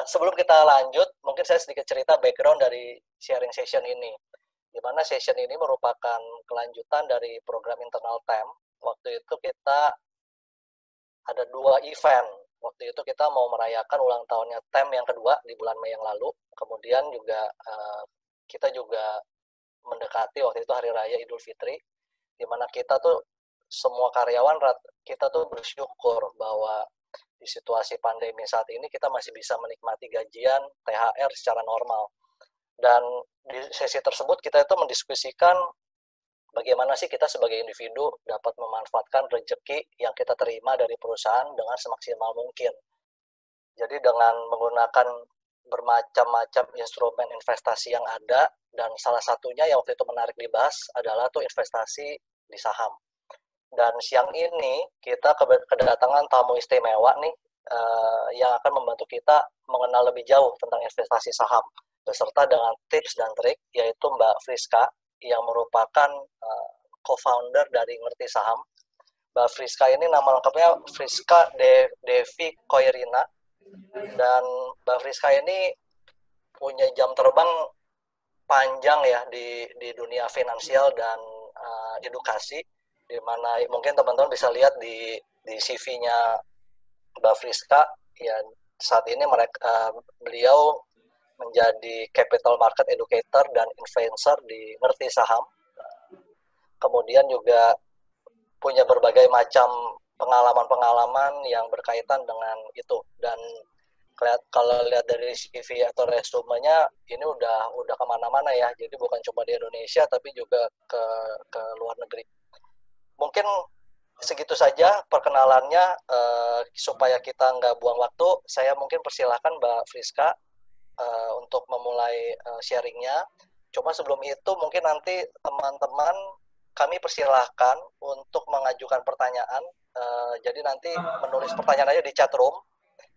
Sebelum kita lanjut, mungkin saya sedikit cerita background dari sharing session ini. Di mana session ini merupakan kelanjutan dari program internal TEM. Waktu itu kita ada 2 event. Waktu itu kita mau merayakan ulang tahunnya TEM yang kedua di bulan Mei yang lalu. Kemudian juga kita juga mendekati waktu itu Hari Raya Idul Fitri, di mana kita tuh semua karyawan kita tuh bersyukur bahwa di situasi pandemi saat ini kita masih bisa menikmati gajian THR secara normal. Dan di sesi tersebut kita itu mendiskusikan bagaimana sih kita sebagai individu dapat memanfaatkan rezeki yang kita terima dari perusahaan dengan semaksimal mungkin. Jadi dengan menggunakan bermacam-macam instrumen investasi yang ada, dan salah satunya yang waktu itu menarik dibahas adalah tuh investasi di saham. Dan siang ini kita kedatangan tamu istimewa nih, yang akan membantu kita mengenal lebih jauh tentang investasi saham, beserta dengan tips dan trik, yaitu Mbak Friska, yang merupakan co-founder dari Ngerti Saham. Mbak Friska ini nama lengkapnya Friska Devi Koirina, dan Mbak Friska ini punya jam terbang panjang ya di dunia finansial dan edukasi, di mana mungkin teman-teman bisa lihat di CV-nya Mbak Friska ya, saat ini beliau menjadi capital market educator dan influencer di Ngerti Saham. Kemudian juga punya berbagai macam pengalaman-pengalaman yang berkaitan dengan itu, dan kalau lihat dari CV atau resumenya ini udah kemana-mana ya, jadi bukan cuma di Indonesia tapi juga ke luar negeri. Mungkin segitu saja perkenalannya, supaya kita nggak buang waktu, saya mungkin persilahkan Mbak Friska untuk memulai sharingnya. Cuma sebelum itu mungkin nanti teman-teman kami persilahkan untuk mengajukan pertanyaan, jadi nanti menulis pertanyaan aja di chat room.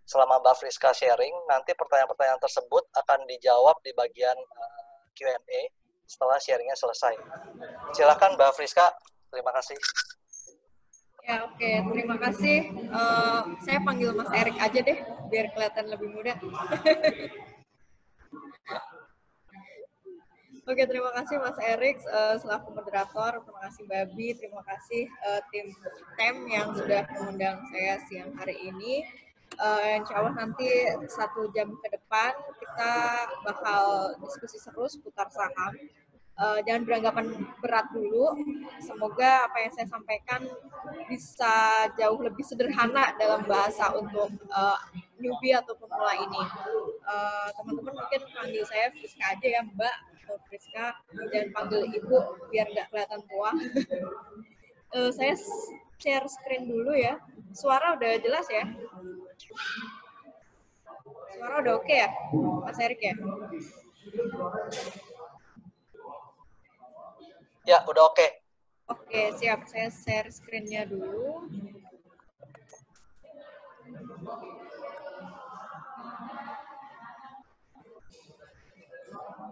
Selama Mbak Friska sharing, nanti pertanyaan-pertanyaan tersebut akan dijawab di bagian Q&A setelah sharingnya selesai. Silakan Mbak Friska, terima kasih. Ya, oke. Terima kasih. Saya panggil Mas Erik aja deh, biar kelihatan lebih muda. Oke, terima kasih Mas Erik selaku moderator. Terima kasih Babi, terima kasih tim TEM yang sudah mengundang saya siang hari ini. Insya Allah nanti 1 jam ke depan kita bakal diskusi seru seputar saham. Jangan beranggapan berat dulu. Semoga apa yang saya sampaikan bisa jauh lebih sederhana dalam bahasa untuk newbie atau pemula ini. Teman-teman mungkin panggil saya Friska aja ya, Mbak atau Friska, jangan panggil Ibu biar nggak kelihatan tua. Saya share screen dulu ya. Suara udah jelas ya? Suara udah oke ya, Mas Erik ya? Ya, udah oke. Oke, siap. Saya share screen-nya dulu.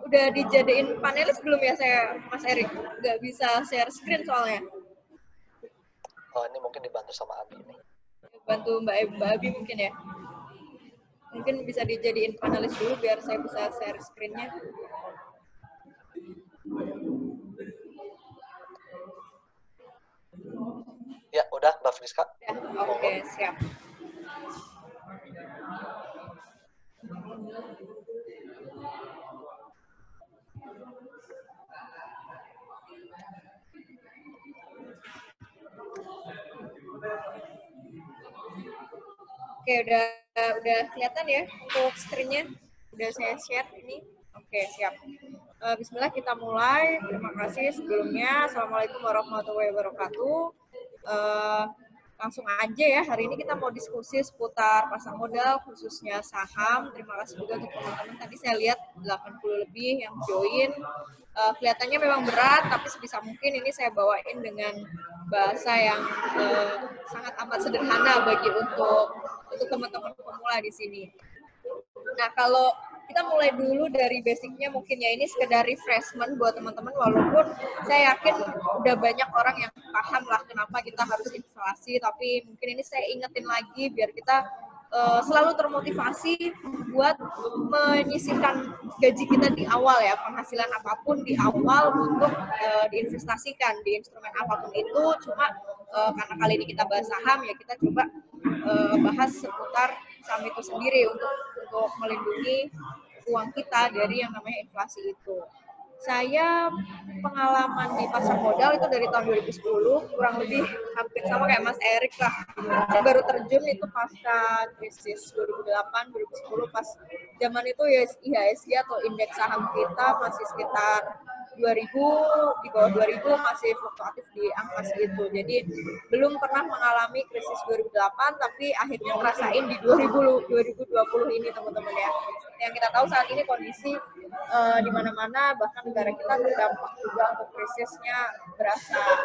Udah dijadiin panelis belum ya saya, Mas Erik? Nggak bisa share screen soalnya. Oh, ini mungkin dibantu sama Abi nih. Bantu Mbak Abi mungkin ya. Mungkin bisa dijadiin panelis dulu biar saya bisa share screen-nya. Ya, udah Mbak Friska. Ya, oke, siap. Oke, udah kelihatan ya untuk screen-nya? Udah saya share ini. Oke, siap. Bismillah, kita mulai. Terima kasih sebelumnya. Assalamualaikum warahmatullahi wabarakatuh. Langsung aja ya, hari ini kita mau diskusi seputar pasar modal, khususnya saham. Terima kasih juga untuk teman-teman. Tadi saya lihat 80 lebih yang join. Kelihatannya memang berat, tapi sebisa mungkin ini saya bawain dengan bahasa yang sangat amat sederhana bagi untuk teman-teman pemula di sini. Nah, kalau kita mulai dulu dari basicnya, mungkin ya ini sekedar refreshment buat teman-teman, walaupun saya yakin udah banyak orang yang paham lah kenapa kita harus inflasi, tapi mungkin ini saya ingetin lagi biar kita selalu termotivasi buat menyisihkan gaji kita di awal ya, penghasilan apapun di awal untuk diinvestasikan di instrumen apapun itu. Cuma karena kali ini kita bahas saham ya, kita coba bahas seputar saham itu sendiri untuk melindungi uang kita dari yang namanya inflasi itu. Saya pengalaman di pasar modal itu dari tahun 2010, kurang lebih hampir sama kayak Mas Erik lah. Saya baru terjun itu pasca krisis 2008, 2010, pas zaman itu ya IHSG atau indeks saham kita masih sekitar 2000, di bawah 2000, masih fluktuatif di angka segitu. Jadi belum pernah mengalami krisis 2008, tapi akhirnya ngerasain di 2020 ini teman-teman ya. Yang kita tahu saat ini kondisi di mana-mana, bahkan negara kita terdampak juga untuk krisisnya,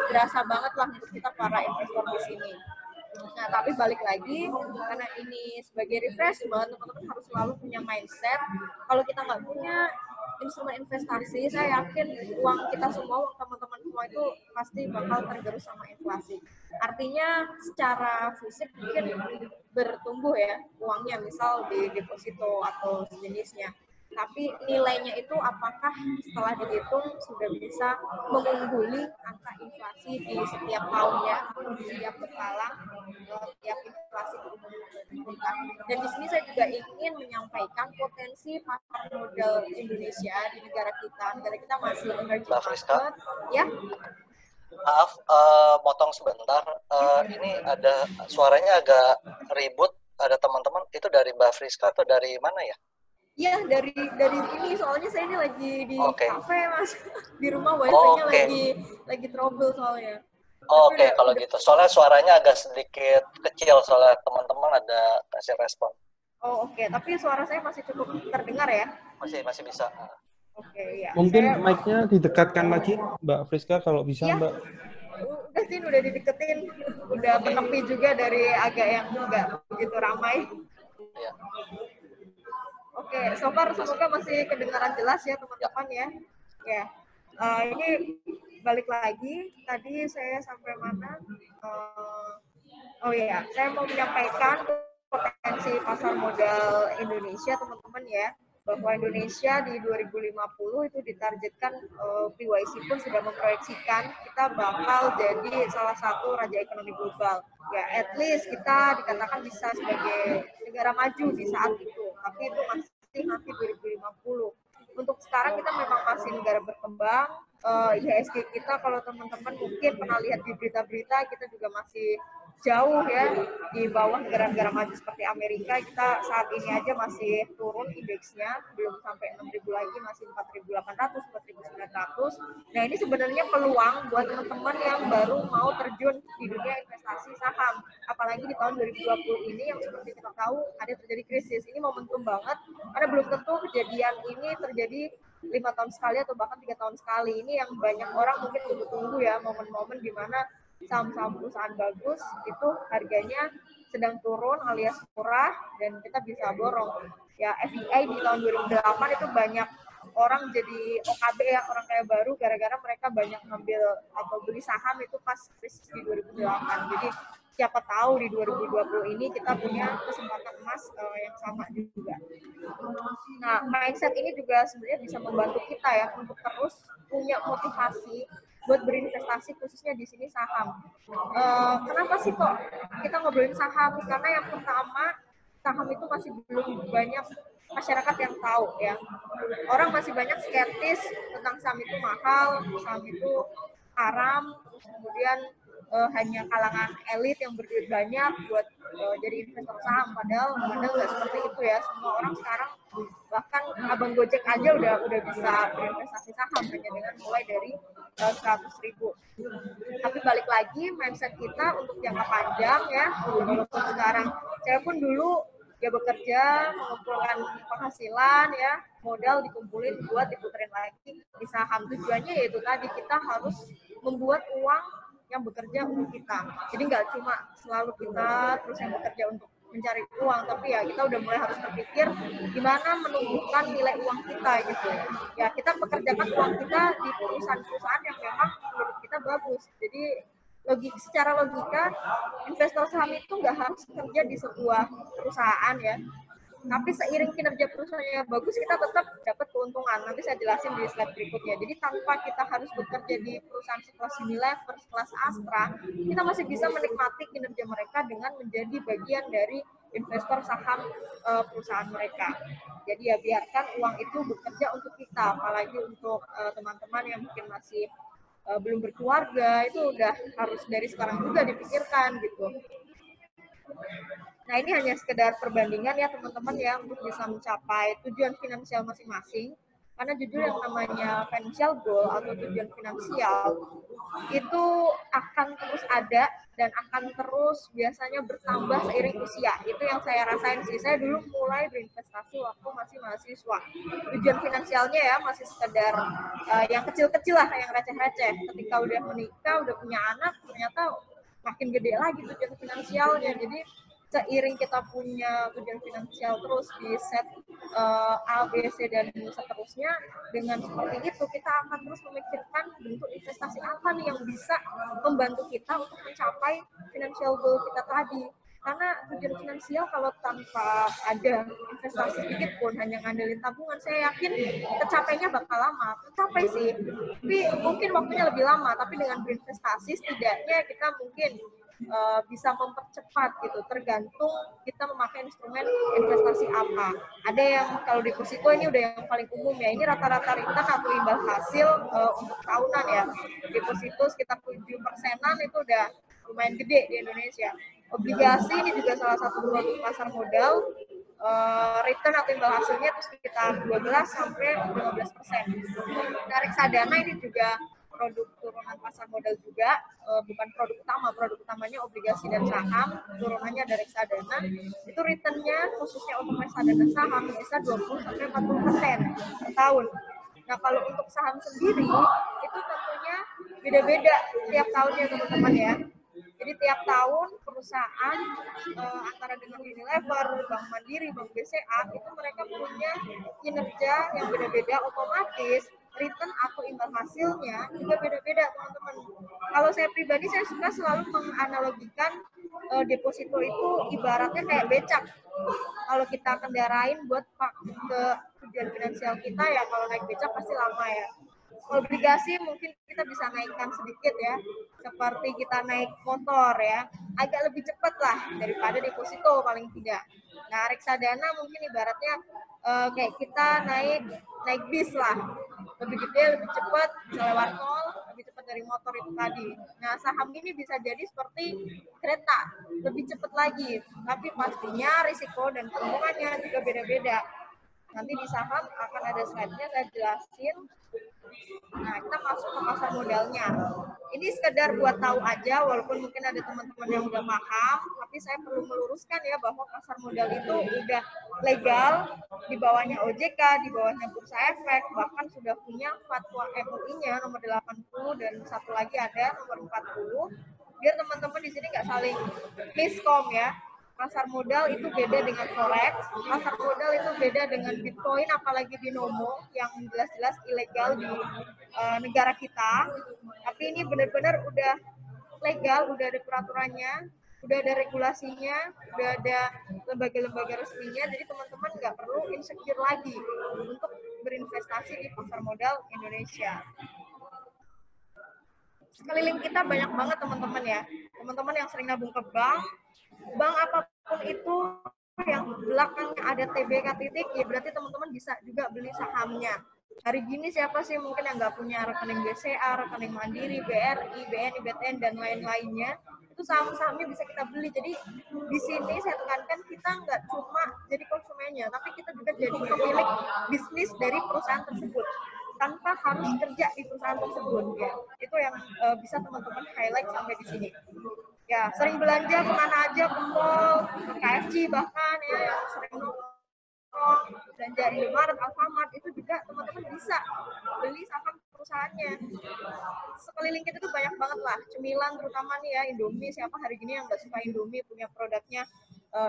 berasa banget lah untuk kita para investor di sini. Nah, tapi balik lagi, karena ini sebagai refreshment, teman-teman harus selalu punya mindset. Kalau kita nggak punya instrumen investasi, saya yakin uang kita semua, uang teman-teman semua itu pasti bakal tergerus sama inflasi. Artinya secara fisik mungkin bertumbuh ya uangnya, misal di deposito atau sejenisnya. Tapi nilainya itu apakah setelah dihitung sudah bisa mengungguli angka inflasi di setiap tahunnya atau di setiap berkala, setiap inflasi berubah. Dan di sini saya juga ingin menyampaikan potensi pasar modal Indonesia di negara kita. Negara kita masih emerging market, ya. Maaf, motong sebentar. Ini ada suaranya agak ribut. Ada teman-teman. Itu dari Mbak Friska atau dari mana ya? Iya, dari ini, soalnya saya ini lagi di kafe Mas, di rumah wifi-nya lagi trouble soalnya. Oke, kalau gitu. Soalnya suaranya agak sedikit kecil, soalnya teman-teman ada kasih respon. Oh oke. Tapi suara saya masih cukup terdengar ya? Masih bisa. Oke, ya. Mungkin mic-nya didekatkan lagi, Mbak Friska, kalau bisa, ya. Mbak. Udah sih, udah dideketin, udah menepi juga dari agak yang nggak begitu ramai. Ya. Oke, so far semoga masih kedengaran jelas ya teman-teman ya. Ya, ini balik lagi. Tadi saya sampai mana? Oh ya, saya mau menyampaikan potensi pasar modal Indonesia teman-teman ya. Bahwa Indonesia di 2050 itu ditargetkan, PYC pun sudah memproyeksikan kita bakal jadi salah satu raja ekonomi global. Ya, at least kita dikatakan bisa sebagai negara maju di saat itu. Tapi itu masih nanti 2050. Untuk sekarang kita memang masih negara berkembang. IHSG kita kalau teman-teman mungkin pernah lihat di berita-berita, kita juga masih jauh ya di bawah negara-negara maju seperti Amerika. Kita saat ini aja masih turun indeksnya, belum sampai 6.000 lagi, masih 4.800, 4.900. Nah, ini sebenarnya peluang buat teman-teman yang baru mau terjun di dunia investasi saham. Apalagi di tahun 2020 ini yang seperti kita tahu ada terjadi krisis. Ini momentum banget, karena belum tentu kejadian ini terjadi 5 tahun sekali atau bahkan 3 tahun sekali. Ini yang banyak orang mungkin tunggu-tunggu ya, momen-momen di mana saham-saham perusahaan bagus itu harganya sedang turun alias murah dan kita bisa borong. Ya, FII di tahun 2008 itu banyak orang jadi OKB ya, orang kaya baru, gara-gara mereka banyak ngambil atau beli saham itu pas krisis di 2008. Jadi siapa tahu di 2020 ini kita punya kesempatan emas yang sama juga. Nah, mindset ini juga sebenarnya bisa membantu kita ya untuk terus punya motivasi buat berinvestasi, khususnya di sini saham. Kenapa sih kok kita ngobrolin saham? Karena yang pertama, saham itu masih belum banyak masyarakat yang tahu ya. Orang masih banyak skeptis tentang saham itu mahal, saham itu haram, terus kemudian hanya kalangan elit yang berduit banyak buat jadi investor saham. Padahal nggak seperti itu ya. Semua orang sekarang, bahkan abang Gojek aja udah bisa berinvestasi saham hanya dengan mulai dari 100.000. Tapi balik lagi mindset kita untuk jangka panjang ya. Walaupun sekarang saya pun dulu ya bekerja, mengumpulkan penghasilan ya, modal dikumpulin buat diputerin lagi di saham. Tujuannya yaitu tadi, kita harus membuat uang yang bekerja untuk kita. Jadi nggak cuma selalu kita terus yang bekerja untuk mencari uang, tapi ya kita udah mulai harus berpikir gimana menumbuhkan nilai uang kita gitu. Ya, kita pekerjakan uang kita di perusahaan-perusahaan yang memang menurut kita bagus. Jadi secara logika investor saham itu nggak harus kerja di sebuah perusahaan ya, tapi seiring kinerja perusahaannya bagus, kita tetap dapat keuntungan. Nanti saya jelasin di slide berikutnya. Jadi tanpa kita harus bekerja di perusahaan sekelas Unilever, sekelas Astra, kita masih bisa menikmati kinerja mereka dengan menjadi bagian dari investor saham perusahaan mereka. Jadi ya biarkan uang itu bekerja untuk kita, apalagi untuk teman-teman yang mungkin masih belum berkeluarga, itu udah harus dari sekarang juga dipikirkan gitu. Nah, ini hanya sekedar perbandingan ya teman-teman ya, untuk bisa mencapai tujuan finansial masing-masing. Karena jujur yang namanya financial goal atau tujuan finansial itu akan terus ada dan akan terus biasanya bertambah seiring usia. Itu yang saya rasain sih. Saya dulu mulai berinvestasi waktu masih mahasiswa. Tujuan finansialnya ya masih sekedar yang kecil-kecil lah, yang receh-receh. Ketika udah menikah, udah punya anak, ternyata makin gede lagi tujuan finansialnya. Jadi seiring kita punya tujuan finansial terus di set A, B, C, dan seterusnya, dengan seperti itu kita akan terus memikirkan bentuk investasi apa nih yang bisa membantu kita untuk mencapai financial goal kita tadi. Karena tujuan finansial kalau tanpa ada investasi sedikit pun, hanya ngandelin tabungan, saya yakin tercapainya bakal lama. Tercapai sih, tapi mungkin waktunya lebih lama. Tapi dengan berinvestasi setidaknya kita mungkin bisa mempercepat gitu, tergantung kita memakai instrumen investasi apa. Ada yang kalau deposito ini udah yang paling umum ya, ini rata-rata return atau imbal hasil untuk tahunan ya. Deposito sekitar 7%-an itu udah lumayan gede di Indonesia. Obligasi ini juga salah satu produk pasar modal, return atau imbal hasilnya itu sekitar 12 sampai 15%. Nah, reksadana ini juga produk turunan pasar modal juga, bukan produk utamanya obligasi dan saham, turunannya ada reksadana. Itu returnnya khususnya untuk reksadana saham bisa 20 sampai 40% per tahun. Nah, kalau untuk saham sendiri itu tentunya beda-beda tiap tahunnya teman-teman ya. Jadi tiap tahun perusahaan antara dengan Unilever, Bank Mandiri, Bank BCA itu mereka punya kinerja yang beda-beda, otomatis return atau imbal hasilnya juga beda-beda teman-teman. Kalau saya pribadi saya suka selalu menganalogikan deposito itu ibaratnya kayak becak. Kalau kita kendarain buat ke tujuan finansial kita ya, kalau naik becak pasti lama ya. Obligasi mungkin kita bisa naikkan sedikit ya, seperti kita naik motor ya, agak lebih cepat lah daripada deposito paling tidak. Nah, reksadana mungkin ibaratnya kayak kita naik bis lah, lebih gede, lebih cepat, bisa lewat tol, lebih cepat dari motor itu tadi. Nah, saham ini bisa jadi seperti kereta, lebih cepat lagi, tapi pastinya risiko dan keuntungannya juga beda-beda. Nanti di saham akan ada slide-nya saya jelasin. Nah, kita masuk ke pasar modalnya. Ini sekedar buat tahu aja, walaupun mungkin ada teman-teman yang udah paham, tapi saya perlu meluruskan ya bahwa pasar modal itu udah legal, di bawahnya OJK, di bawahnya Bursa Efek, bahkan sudah punya fatwa MUI-nya nomor 80 dan satu lagi ada nomor 40. Biar teman-teman di sini nggak saling miskom ya. Pasar modal itu beda dengan forex, pasar modal itu beda dengan Bitcoin, apalagi binomo yang jelas-jelas ilegal di negara kita. Tapi ini benar-benar udah legal, udah ada peraturannya, udah ada regulasinya, udah ada lembaga-lembaga resminya, jadi teman-teman nggak perlu insecure lagi untuk berinvestasi di pasar modal Indonesia. Sekeliling kita banyak banget teman-teman ya, teman-teman yang sering nabung ke bank apapun itu yang belakangnya ada TBK titik, ya berarti teman-teman bisa juga beli sahamnya. Hari gini siapa sih mungkin yang nggak punya rekening BCA, rekening Mandiri, BRI, BNI, BTN, dan lain-lainnya, itu saham-sahamnya bisa kita beli. Jadi di sini saya tekankan kita nggak cuma jadi konsumennya, tapi kita juga jadi pemilik bisnis dari perusahaan tersebut tanpa harus kerja di perusahaan tersebut ya. Itu yang bisa teman-teman highlight sampai di sini. Ya, sering belanja kemana aja, ke mall, ke KFC bahkan ya, yang sering nongkrong, belanja Indomaret, Alfamart, itu juga teman-teman bisa beli saham perusahaannya. Sekeliling kita tuh banyak banget lah, cemilan terutama nih ya, Indomie, siapa hari gini yang nggak suka Indomie, punya produknya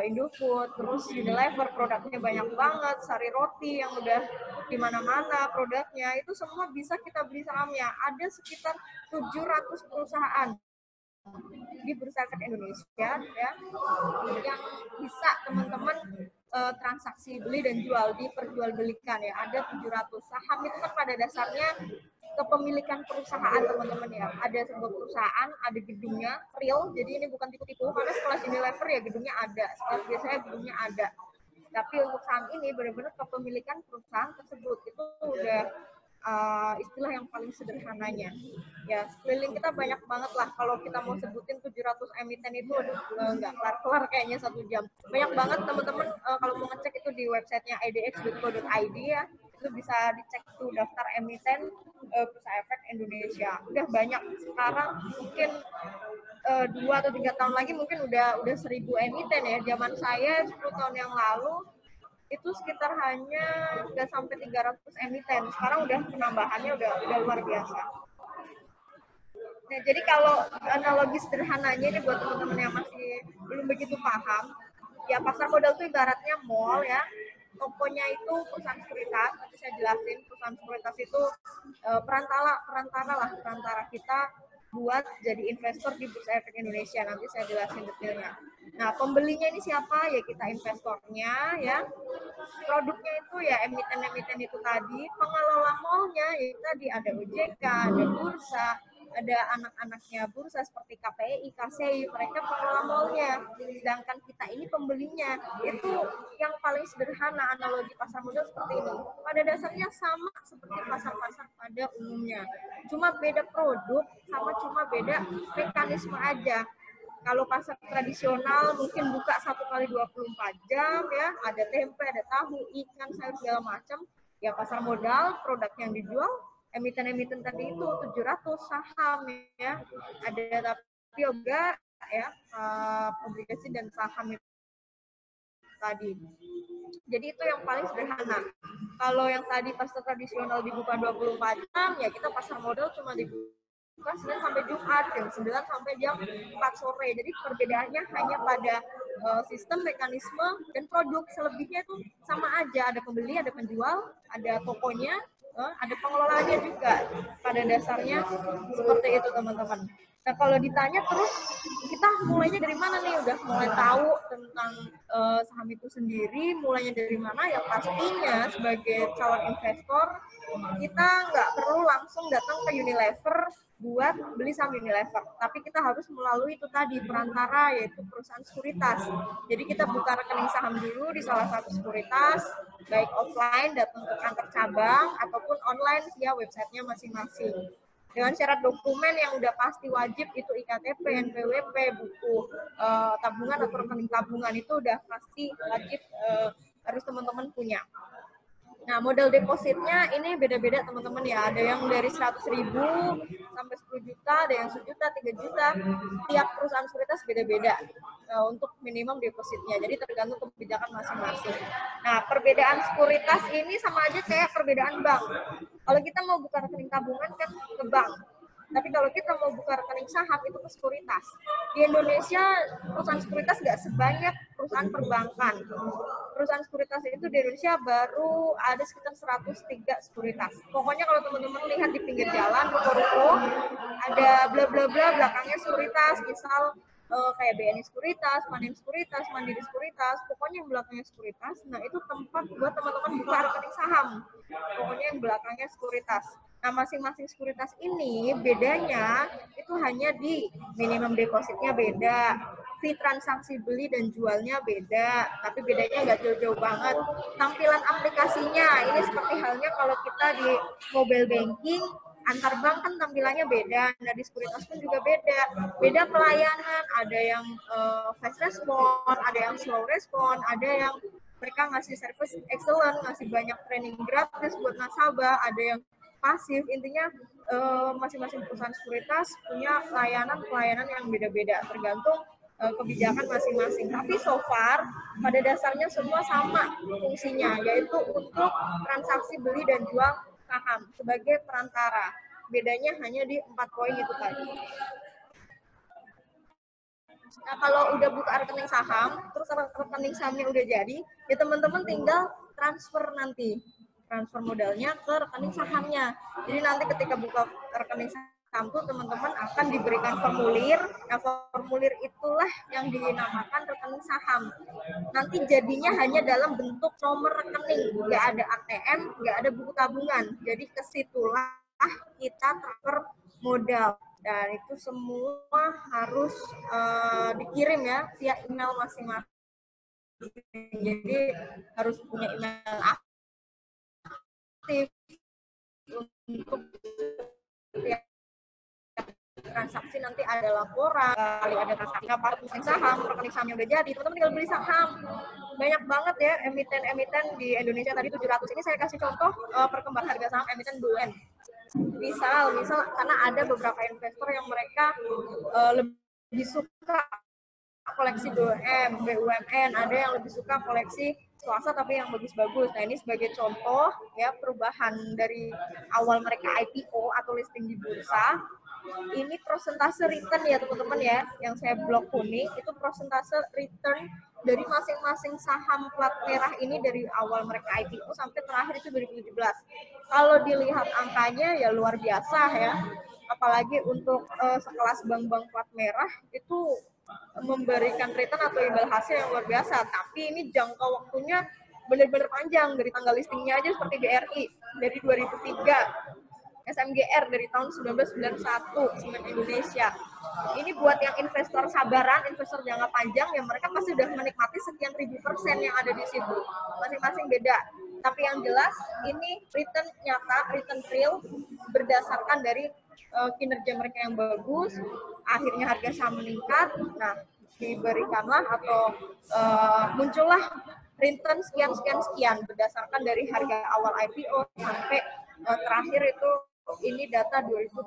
Indofood, terus Unilever produknya banyak banget, Sari Roti yang udah di mana-mana produknya, itu semua bisa kita beli sahamnya. Ada sekitar 700 perusahaan di Bursa Efek Indonesia ya, yang bisa teman-teman transaksi beli dan jual, diperjualbelikan ya. Ada 700 saham. Itu kan pada dasarnya kepemilikan perusahaan teman-teman ya. Ada sebuah perusahaan, ada gedungnya real, jadi ini bukan tipu-tipu, karena sekelas Unilever ya gedungnya ada, sekelas biasanya gedungnya ada. Tapi untuk saham ini benar-benar kepemilikan perusahaan tersebut. Itu udah istilah yang paling sederhananya. Ya, sekeliling kita banyak banget lah. Kalau kita mau sebutin 700 emiten itu, nggak kelar-kelar kayaknya 1 jam. Banyak banget teman-teman, kalau mau ngecek itu di websitenya idx.co.id ya. Itu bisa dicek tuh daftar emiten Bursa Efek Indonesia. Udah banyak. Sekarang mungkin 2 atau 3 tahun lagi mungkin udah 1.000 emiten ya. Zaman saya 10 tahun yang lalu itu sekitar hanya nggak sampai 300 emiten. Sekarang udah penambahannya udah luar biasa. Nah, jadi kalau analogi sederhananya ini buat teman-teman yang masih belum begitu paham, ya pasar modal itu ibaratnya mall ya. Tokonya itu perusahaan sekuritas. Nanti saya jelasin, perusahaan sekuritas itu perantara kita buat jadi investor di Bursa Efek Indonesia. Nanti saya jelasin detailnya. Nah, pembelinya ini siapa? Ya kita investornya ya. Produknya itu ya emiten-emiten itu tadi. Pengelola mallnya ya tadi ada OJK, ada bursa, ada anak-anaknya bursa seperti KPI, KCI, mereka pengelola mallnya. Sedangkan kita ini pembelinya. Itu yang paling sederhana analogi pasar modal seperti ini. Pada dasarnya sama seperti pasar-pasar pada umumnya. Cuma beda produk sama cuma beda mekanisme aja. Kalau pasar tradisional mungkin buka 1 kali 24 jam ya, ada tempe, ada tahu, ikan, sayur segala macam. Ya pasar modal, produk yang dijual emiten-emiten tadi itu 700 saham ya. Ada tapi juga ya obligasi dan saham itu tadi. Jadi itu yang paling sederhana. Kalau yang tadi pasar tradisional dibuka 24 jam, ya kita pasar modal cuma dibuka Senin sampai Jumat, jam 9 sampai jam 4 sore. Jadi perbedaannya hanya pada sistem, mekanisme, dan produk. Selebihnya itu sama aja. Ada pembeli, ada penjual, ada tokonya, ada pengelolanya juga. Pada dasarnya seperti itu teman-teman. Nah kalau ditanya terus kita mulainya dari mana nih? Udah mulai tahu tentang saham itu sendiri, mulainya dari mana? Ya pastinya sebagai calon investor kita nggak perlu langsung datang ke Unilever buat beli saham Unilever, tapi kita harus melalui itu tadi perantara, yaitu perusahaan sekuritas. Jadi kita buka rekening saham dulu di salah satu sekuritas, baik offline datang ke kantor cabang ataupun online via websitenya masing-masing. Dengan syarat dokumen yang udah pasti wajib itu IKTP, NPWP, buku tabungan atau rekening tabungan itu udah pasti wajib harus teman-teman punya. Nah, modal depositnya ini beda-beda teman-teman ya. Ada yang dari 100.000 sampai 10 juta, ada yang 1 juta, 3 juta. Tiap perusahaan sekuritas beda-beda untuk minimum depositnya. Jadi tergantung kebijakan masing-masing. Nah, perbedaan sekuritas ini sama aja kayak perbedaan bank. Kalau kita mau buka rekening tabungan kan ke bank. Tapi kalau kita mau buka rekening saham itu ke sekuritas. Di Indonesia perusahaan sekuritas nggak sebanyak perusahaan perbankan. Perusahaan sekuritas itu di Indonesia baru ada sekitar 103 sekuritas. Pokoknya kalau teman-teman lihat di pinggir jalan, ruko-ruko, ada bla bla bla belakangnya sekuritas, misal kayak BNI Sekuritas, Mandiri Sekuritas, Mandiri Sekuritas, pokoknya yang belakangnya sekuritas. Nah itu tempat buat teman-teman buka rekening saham. Pokoknya yang belakangnya sekuritas. Nah masing-masing sekuritas ini bedanya itu hanya di minimum depositnya beda, fee transaksi beli dan jualnya beda, tapi bedanya nggak jauh-jauh banget. Tampilan aplikasinya ini seperti halnya kalau kita di mobile banking, antar bank kan tampilannya beda, nah di sekuritas pun juga beda pelayanan, ada yang fast respon, ada yang slow respon, ada yang mereka ngasih service excellent, ngasih banyak training gratis buat nasabah, ada yang pasif. Intinya masing-masing perusahaan sekuritas punya pelayanan yang beda-beda tergantung kebijakan masing-masing. Tapi so far pada dasarnya semua sama fungsinya, yaitu untuk transaksi beli dan jual saham sebagai perantara. Bedanya hanya di 4 poin itu tadi. Nah, kalau udah buka rekening saham, terus rekening sahamnya udah jadi, ya teman-teman tinggal transfer nanti. Transfer modalnya ke rekening sahamnya. Jadi nanti ketika buka rekening saham tuh teman-teman akan diberikan formulir. Nah, formulir itulah yang dinamakan rekening saham. Nanti jadinya hanya dalam bentuk nomor rekening, nggak ada ATM, nggak ada buku tabungan. Jadi kesitulah kita transfer modal. Dan itu semua harus dikirim ya via email masing-masing. Jadi harus punya email aktif untuk transaksi, nanti ada laporan, kali ada transaksi apa rekening saham, rekening sahamnya udah jadi, teman-teman tinggal beli saham. Banyak banget ya emiten-emiten di Indonesia, tadi 700 ini saya kasih contoh perkembangan harga saham emiten BUMN. Misal karena ada beberapa investor yang mereka lebih suka koleksi BUMN, ada yang lebih suka koleksi swasta tapi yang bagus-bagus. Nah, ini sebagai contoh ya perubahan dari awal mereka IPO atau listing di bursa. Ini prosentase return ya teman-teman ya, yang saya blok kuning itu prosentase return dari masing-masing saham plat merah ini dari awal mereka IPO sampai terakhir itu 2017. Kalau dilihat angkanya ya luar biasa ya, apalagi untuk sekelas bank-bank plat merah itu memberikan return atau imbal hasil yang luar biasa. Tapi ini jangka waktunya benar-benar panjang, dari tanggal listingnya aja seperti BRI dari 2003, SMGR dari tahun 1991, Semen Indonesia. Ini buat yang investor sabaran, investor jangka panjang, yang mereka pasti sudah menikmati sekian ribu % yang ada di situ. Masing-masing beda. Tapi yang jelas, ini return nyata, return real, berdasarkan dari kinerja mereka yang bagus, akhirnya harga saham meningkat, nah diberikanlah atau muncullah return sekian berdasarkan dari harga awal IPO sampai terakhir itu ini data 2017,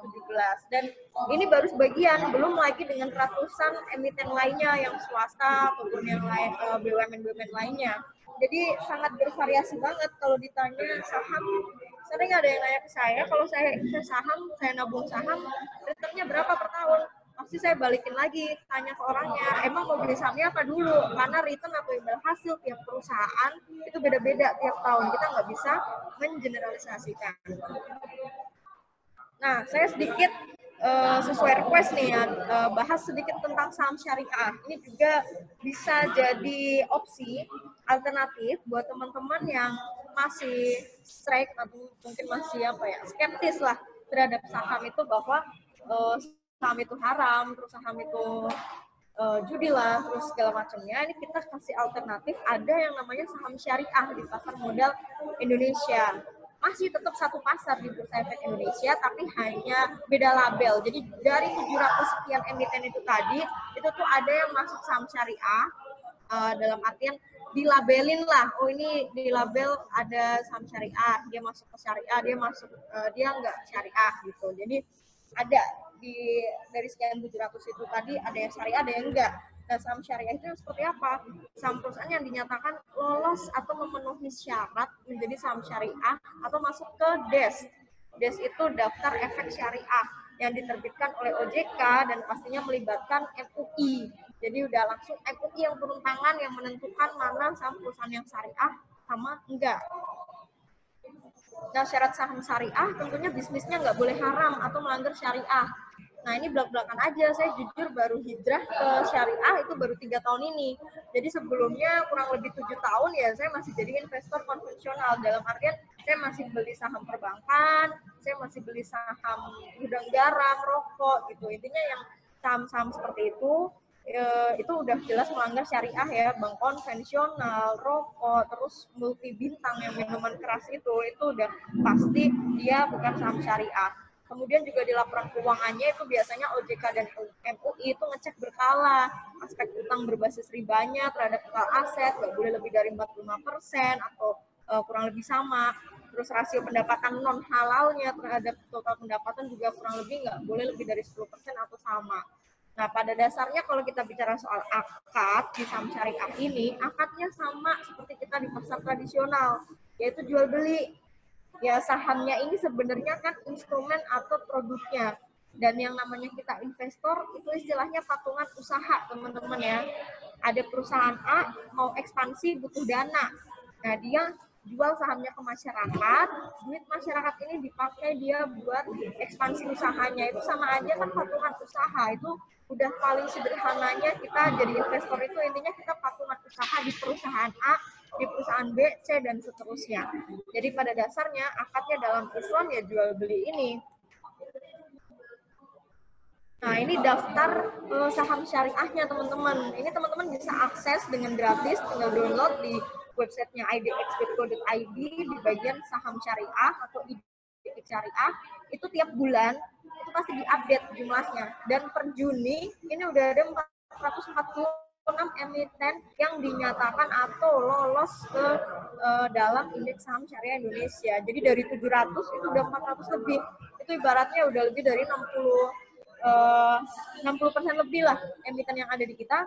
dan ini baru sebagian, belum lagi dengan ratusan emiten lainnya yang swasta ataupun yang lain BUMN lainnya. Jadi sangat bervariasi banget. Kalau ditanya saham, sering ada yang nanya ke saya, kalau saya invest saham, saya nabung saham, returnnya berapa per tahun? Pasti saya balikin lagi, tanya ke orangnya, emang mau beli sahamnya apa dulu? Karena return atau imbal hasil tiap perusahaan itu beda-beda tiap tahun. Kita nggak bisa mengeneralisasikan. Nah, saya sedikit sesuai request nih ya, bahas sedikit tentang saham syariah. Ini juga bisa jadi opsi alternatif buat teman-teman yang masih strike atau mungkin masih skeptis lah terhadap saham itu, bahwa saham itu haram, terus saham itu judi lah, terus segala macamnya. Ini kita kasih alternatif, ada yang namanya saham syariah di pasar modal Indonesia. Masih tetap satu pasar di Bursa Efek Indonesia, tapi hanya beda label. Jadi dari 700 sekian emiten itu tadi, itu tuh ada yang masuk saham syariah, dalam artian dilabelin lah, oh ini di label ada saham syariah, dia masuk ke syariah, dia nggak syariah gitu. Jadi ada dari sekian 700 itu tadi, ada yang syariah, ada yang enggak. Nah, saham syariah itu seperti apa? Saham perusahaan yang dinyatakan lolos atau memenuhi syarat menjadi saham syariah atau masuk ke DES. DES itu Daftar Efek Syariah yang diterbitkan oleh OJK dan pastinya melibatkan MUI. Jadi udah langsung MUI yang turun tangan yang menentukan mana saham perusahaan yang syariah sama enggak. Nah, syarat saham syariah tentunya bisnisnya nggak boleh haram atau melanggar syariah. Nah, ini belak-belakan aja, saya jujur baru hijrah ke syariah itu baru 3 tahun ini. Jadi sebelumnya kurang lebih 7 tahun ya saya masih jadi investor konvensional, dalam artian saya masih beli saham perbankan, saya masih beli saham gudang garam, rokok gitu. Intinya yang saham-saham seperti itu udah jelas melanggar syariah ya, bank konvensional, rokok, terus multi bintang yang minuman keras itu udah pasti dia bukan saham syariah. Kemudian juga di laporan keuangannya itu biasanya OJK dan MUI itu ngecek berkala aspek utang berbasis ribanya terhadap total aset, nggak boleh lebih dari 45% atau kurang lebih sama. Terus rasio pendapatan non halalnya terhadap total pendapatan juga kurang lebih nggak boleh lebih dari 10% atau sama. Nah, pada dasarnya kalau kita bicara soal akad di saham syariah ini, akadnya sama seperti kita di pasar tradisional, yaitu jual beli. Ya, sahamnya ini sebenarnya kan instrumen atau produknya. Dan yang namanya kita investor itu istilahnya patungan usaha, teman-teman ya. Ada perusahaan A mau ekspansi butuh dana. Nah, dia jual sahamnya ke masyarakat, duit masyarakat ini dipakai dia buat ekspansi usahanya. Itu sama aja kan patungan usaha. Itu udah paling sederhananya kita jadi investor itu intinya kita patungan usaha di perusahaan A, di perusahaan B, C, dan seterusnya. Jadi pada dasarnya akadnya dalam Islam ya jual beli ini. Nah, ini daftar saham syariahnya teman-teman. Ini teman-teman bisa akses dengan gratis, tinggal download di websitenya idx.co.id di bagian saham syariah atau IDX syariah. Itu tiap bulan itu pasti diupdate jumlahnya. Dan per Juni ini udah ada 446 emiten yang dinyatakan atau lolos ke dalam indeks saham syariah Indonesia. Jadi dari 700 itu udah 400 lebih. Itu ibaratnya udah lebih dari 60% lebih lah emiten yang ada di kita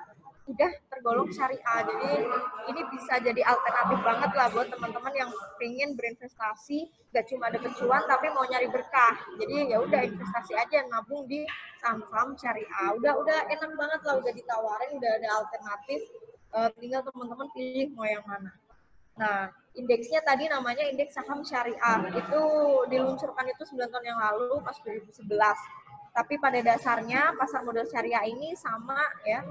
udah tergolong syariah. Jadi ini bisa jadi alternatif banget lah buat teman-teman yang pengen berinvestasi, gak cuma ada cuan tapi mau nyari berkah. Jadi ya udah investasi aja, nabung di saham-saham syariah. Udah enak banget lah, udah ditawarin, udah ada alternatif. Tinggal teman-teman pilih mau yang mana. Nah, indeksnya tadi namanya indeks saham syariah. Itu diluncurkan itu 9 tahun yang lalu pas 2011. Tapi pada dasarnya pasar modal syariah ini sama ya,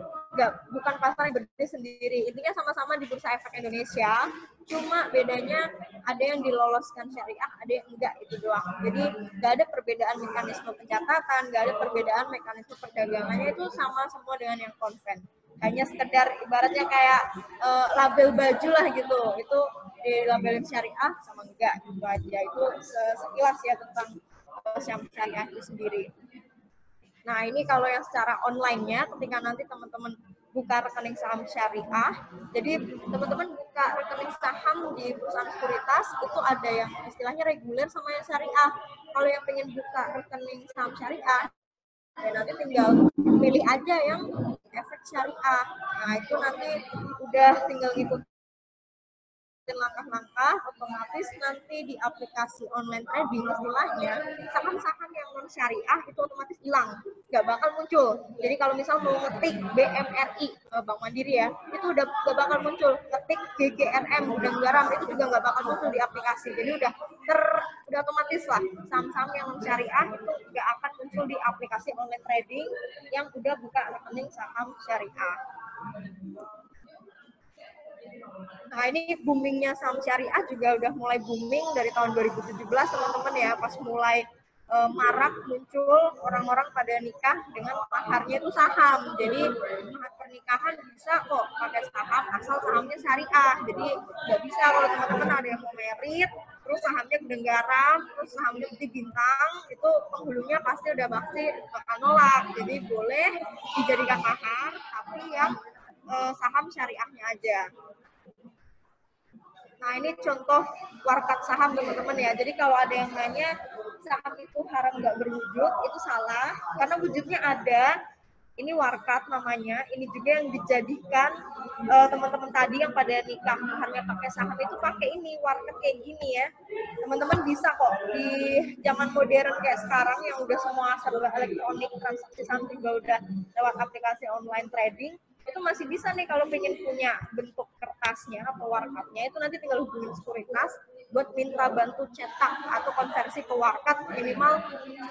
bukan pasar yang berdiri sendiri. Intinya sama-sama di Bursa Efek Indonesia, cuma bedanya ada yang diloloskan syariah, ada yang enggak, itu doang. Jadi nggak ada perbedaan mekanisme pencatatan, nggak ada perbedaan mekanisme perdagangannya, itu sama semua dengan yang konven. Hanya sekedar ibaratnya kayak label baju lah gitu, itu dilabelin syariah sama enggak gitu aja. Itu sekilas ya tentang saham syariah itu sendiri. Nah, ini kalau yang secara online-nya, ketika nanti teman-teman buka rekening saham syariah, jadi teman-teman buka rekening saham di perusahaan sekuritas, itu ada yang istilahnya reguler sama yang syariah. Kalau yang pengen buka rekening saham syariah, ya nanti tinggal pilih aja yang efek syariah. Nah, itu nanti udah tinggal ngikutin langkah-langkah, otomatis nanti di aplikasi online trading istilahnya saham-saham yang non syariah itu otomatis hilang, nggak bakal muncul. Jadi kalau misal mau ngetik BMRI Bank Mandiri ya, itu udah nggak bakal muncul. Ketik GGRM Gudang Garam itu juga nggak bakal muncul di aplikasi. Jadi udah otomatis lah saham-saham yang non syariah itu nggak akan muncul di aplikasi online trading yang udah buka rekening saham syariah. Nah, ini boomingnya saham syariah juga udah mulai booming dari tahun 2017 teman-teman ya, pas mulai marak muncul orang-orang pada nikah dengan maharnya itu saham. Jadi mahar pernikahan bisa kok pakai saham asal sahamnya syariah. Jadi nggak bisa kalau teman-teman ada yang mau merit terus sahamnya Gudang Garam, terus sahamnya Putih Bintang, itu penghulunya pasti bakal nolak. Jadi boleh dijadikan mahar tapi yang saham syariahnya aja. Nah, ini contoh warkat saham teman-teman ya. Jadi kalau ada yang nanya saham itu haram nggak berwujud, itu salah. Karena wujudnya ada. Ini warkat namanya. Ini juga yang dijadikan teman-teman tadi yang pada nikah maharnya pakai saham itu pakai ini warkat kayak gini ya. Teman-teman bisa kok di zaman modern kayak sekarang yang udah semua serba elektronik, transaksi saham juga udah lewat aplikasi online trading. Itu masih bisa nih kalau pengen punya bentuk kertasnya atau warkatnya, itu nanti tinggal hubungin sekuritas buat minta bantu cetak atau konversi ke warkat minimal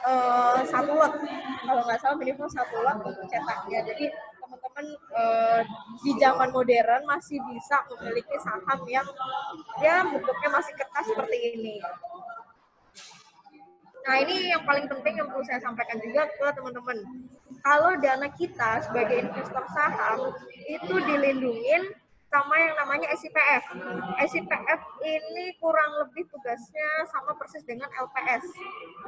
1 lot. Kalau nggak salah minimal 1 lot untuk cetaknya. Jadi teman-teman di zaman modern masih bisa memiliki saham yang ya bentuknya masih kertas seperti ini. Nah, ini yang paling penting yang perlu saya sampaikan juga ke teman-teman. Kalau dana kita sebagai investor saham itu dilindungin sama yang namanya SIPF. SIPF ini kurang lebih tugasnya sama persis dengan LPS,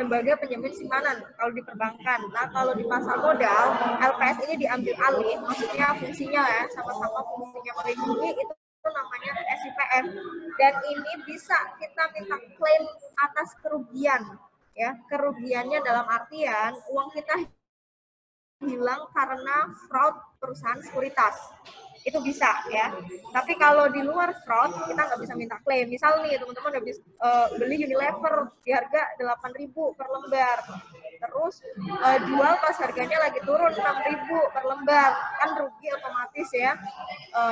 lembaga penjamin simpanan kalau di perbankan. Nah, kalau di pasar modal, LPS ini diambil alih, maksudnya fungsinya ya, sama-sama fungsinya melindungi, itu namanya SIPF. Dan ini bisa kita minta klaim atas kerugian. Ya, kerugiannya dalam artian uang kita hilang karena fraud perusahaan sekuritas. Itu bisa ya. Tapi kalau di luar fraud, kita nggak bisa minta klaim. Misal nih teman-teman habis beli Unilever di harga 8.000 per lembar. terus jual pas harganya lagi turun 6.000 per lembar, kan rugi otomatis ya.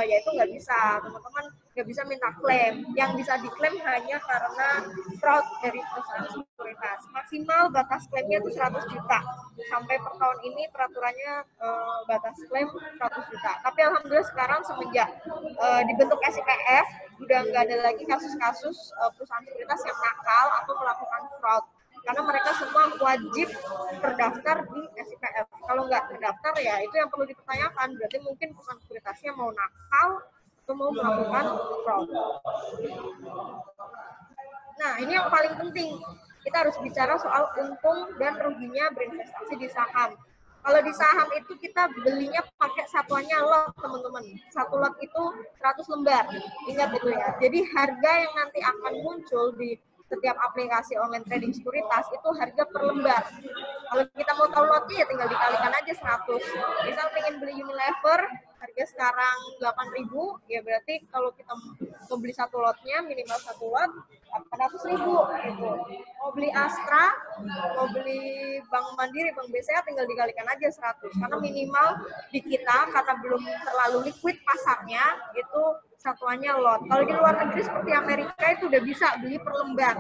Ya itu nggak bisa, teman-teman nggak bisa minta klaim. Yang bisa diklaim hanya karena fraud dari perusahaan sekuritas. Maksimal batas klaimnya itu 100 juta. Sampai per tahun ini peraturannya batas klaim 100 juta. Tapi alhamdulillah sekarang semenjak dibentuk SIPF, udah nggak ada lagi kasus-kasus perusahaan sekuritas yang nakal atau melakukan fraud. Karena mereka semua wajib terdaftar di SIPF. Kalau nggak terdaftar ya itu yang perlu dipertanyakan. Berarti mungkin perusahaan sekuritasnya mau nakal atau mau melakukan fraud. Nah, ini yang paling penting. Kita harus bicara soal untung dan ruginya berinvestasi di saham. Kalau di saham itu kita belinya pakai satuannya lot, teman-teman. Satu lot itu 100 lembar. Ingat itu ya. Jadi harga yang nanti akan muncul di setiap aplikasi online trading sekuritas itu harga per lembar. Kalau kita mau tahu lotnya ya tinggal dikalikan aja 100. Misal pengen beli Unilever, harga sekarang 8.000, ya berarti kalau kita mau beli satu lotnya minimal satu lot 800.000 gitu. Mau beli Astra, mau beli Bank Mandiri, Bank BCA tinggal dikalikan aja 100. Karena minimal di kita karena belum terlalu liquid pasarnya itu satuannya lot. Kalau di luar negeri seperti Amerika itu udah bisa beli per lembar.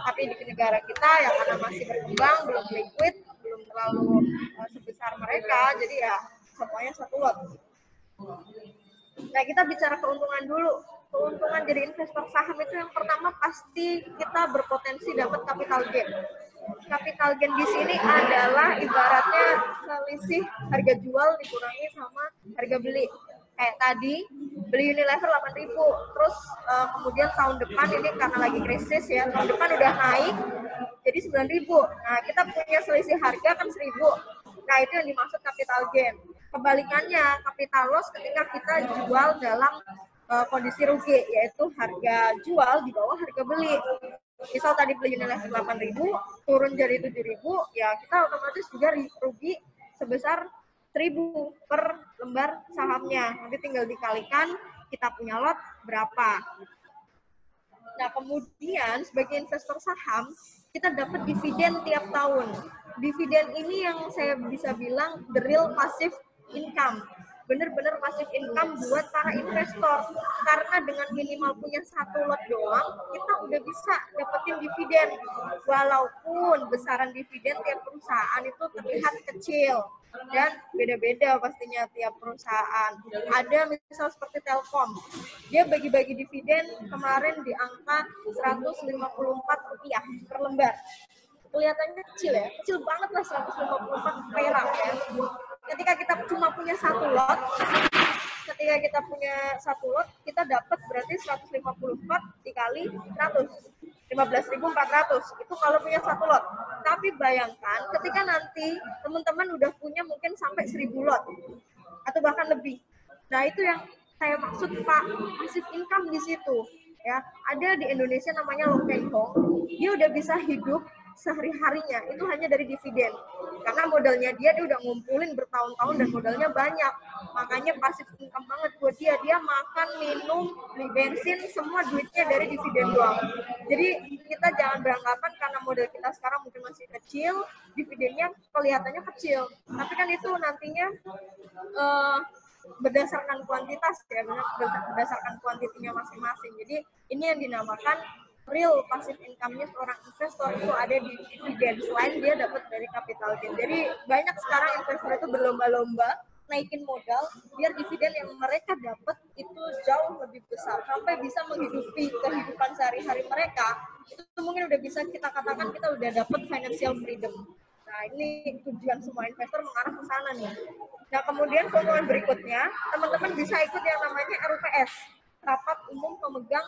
Tapi di negara kita ya karena masih berkembang, belum liquid, belum terlalu sebesar mereka, jadi ya satuannya satu lot. Nah, kita bicara keuntungan dulu. Keuntungan jadi investor saham itu yang pertama pasti kita berpotensi dapat capital gain. Capital gain di sini adalah ibaratnya selisih harga jual dikurangi sama harga beli. Kayak tadi beli Unilever 8.000, terus kemudian tahun depan ini karena lagi krisis ya, tahun depan udah naik jadi 9.000. Nah, kita punya selisih harga kan 1.000. Nah, itu yang dimaksud capital gain. Kebalikannya, capital loss ketika kita jual dalam kondisi rugi, yaitu harga jual di bawah harga beli. Misal tadi beli Unilever 8.000, turun jadi 7.000, ya kita otomatis juga rugi sebesar 1.000 per lembar sahamnya. Nanti tinggal dikalikan kita punya lot berapa. Nah, kemudian sebagai investor saham, kita dapat dividen tiap tahun. Dividen ini yang saya bisa bilang the real passive income. Benar-benar passive income buat para investor. Karena dengan minimal punya satu lot doang, kita udah bisa dapetin dividen. Walaupun besaran dividen tiap perusahaan itu terlihat kecil. Dan beda-beda pastinya tiap perusahaan. Ada misal seperti Telkom, dia bagi-bagi dividen kemarin di angka Rp154 per lembar. Kelihatannya kecil ya, kecil banget lah 154 perak ya. Ketika kita cuma punya satu lot, kita dapat berarti 154 dikali 100. 15.400 itu kalau punya satu lot. Tapi bayangkan ketika nanti teman-teman udah punya mungkin sampai 1.000 lot atau bahkan lebih. Nah, itu yang saya maksud Pak, passive income di situ. Ya, ada di Indonesia namanya Long Keng Hong. Dia udah bisa hidup sehari-harinya itu hanya dari dividen. Karena modalnya dia udah ngumpulin bertahun-tahun dan modalnya banyak. Makanya passive income banget buat dia. Dia makan, minum, beli bensin, semua duitnya dari dividen doang. Jadi kita jangan beranggapan karena modal kita sekarang mungkin masih kecil, dividennya kelihatannya kecil. Tapi kan itu nantinya berdasarkan kuantitas ya, berdasarkan kuantitinya masing-masing. Jadi ini yang dinamakan real passive income-nya seorang investor itu ada di dividen, selain dia dapat dari capital gain. Jadi banyak sekarang investor itu berlomba-lomba naikin modal biar dividen yang mereka dapat itu jauh lebih besar sampai bisa menghidupi kehidupan sehari-hari mereka. Itu mungkin udah bisa kita katakan kita udah dapat financial freedom. Nah, ini tujuan semua investor mengarah ke sana nih. Nah, kemudian keuntungan berikutnya, teman-teman bisa ikut yang namanya RUPS, Rapat Umum Pemegang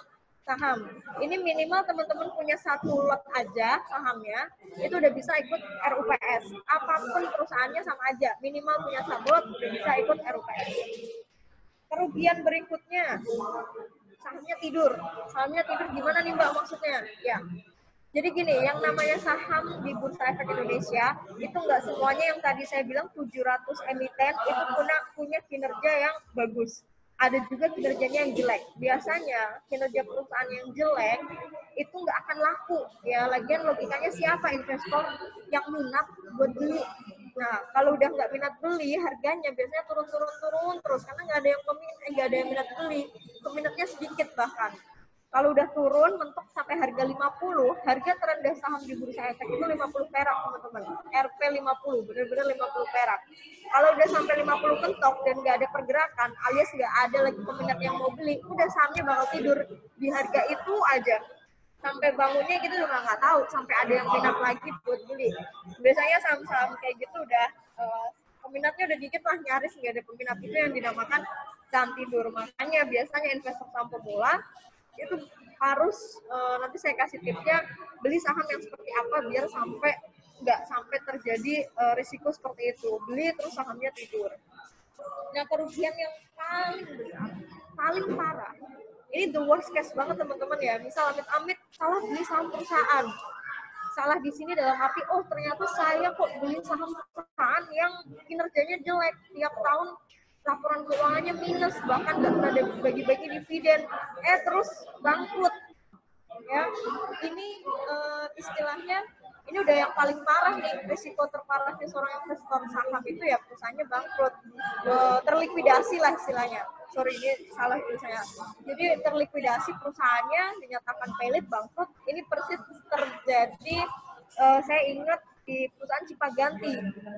Saham. Ini minimal teman-teman punya satu lot aja sahamnya, itu udah bisa ikut RUPS. Apapun perusahaannya sama aja, minimal punya satu lot udah bisa ikut RUPS. Kerugian berikutnya, sahamnya tidur. Sahamnya tidur gimana nih Mbak maksudnya? Ya. Jadi gini, yang namanya saham di Bursa Efek Indonesia, itu nggak semuanya yang tadi saya bilang 700 emiten itu punya kinerja yang bagus. Ada juga kinerjanya yang jelek. Biasanya kinerja perusahaan yang jelek itu nggak akan laku ya. Lagian logikanya siapa investor yang minat buat beli. Nah, kalau udah nggak minat beli, harganya biasanya turun terus karena nggak ada yang nggak ada yang minat beli, peminatnya sedikit bahkan. Kalau udah turun mentok sampai harga 50, harga terendah saham di Bursa Efek itu 50 perak, teman-teman. RP 50, benar-benar 50 perak. Kalau udah sampai 50 kentok dan nggak ada pergerakan, alias nggak ada lagi peminat yang mau beli, udah sahamnya bakal tidur di harga itu aja. Sampai bangunnya gitu juga nggak tahu, sampai ada yang minat lagi buat beli. Biasanya saham-saham kayak gitu udah peminatnya udah dikit lah, nyaris nggak ada peminat, itu yang dinamakan saham tidur. Makanya biasanya investor saham pemula itu harus nanti saya kasih tipsnya beli saham yang seperti apa biar sampai nggak sampai terjadi risiko seperti itu, beli terus sahamnya tidur. Nah, kerugian yang paling besar, paling parah, ini the worst case banget teman-teman ya. Misal amit-amit salah beli saham perusahaan. Salah di sini dalam arti, oh ternyata saya kok beli saham perusahaan yang kinerjanya jelek, tiap tahun laporan keuangannya minus, bahkan nggak pernah ada bagi-bagi dividen, terus bangkrut. Ya, ini istilahnya ini udah yang paling parah nih, risiko terparahnya seorang investor saham itu ya perusahaannya bangkrut, terlikuidasi lah istilahnya. Sorry, ini salah tulisannya. Jadi terlikuidasi perusahaannya, dinyatakan pailit, bangkrut. Ini persis terjadi, saya ingat di perusahaan Cipaganti.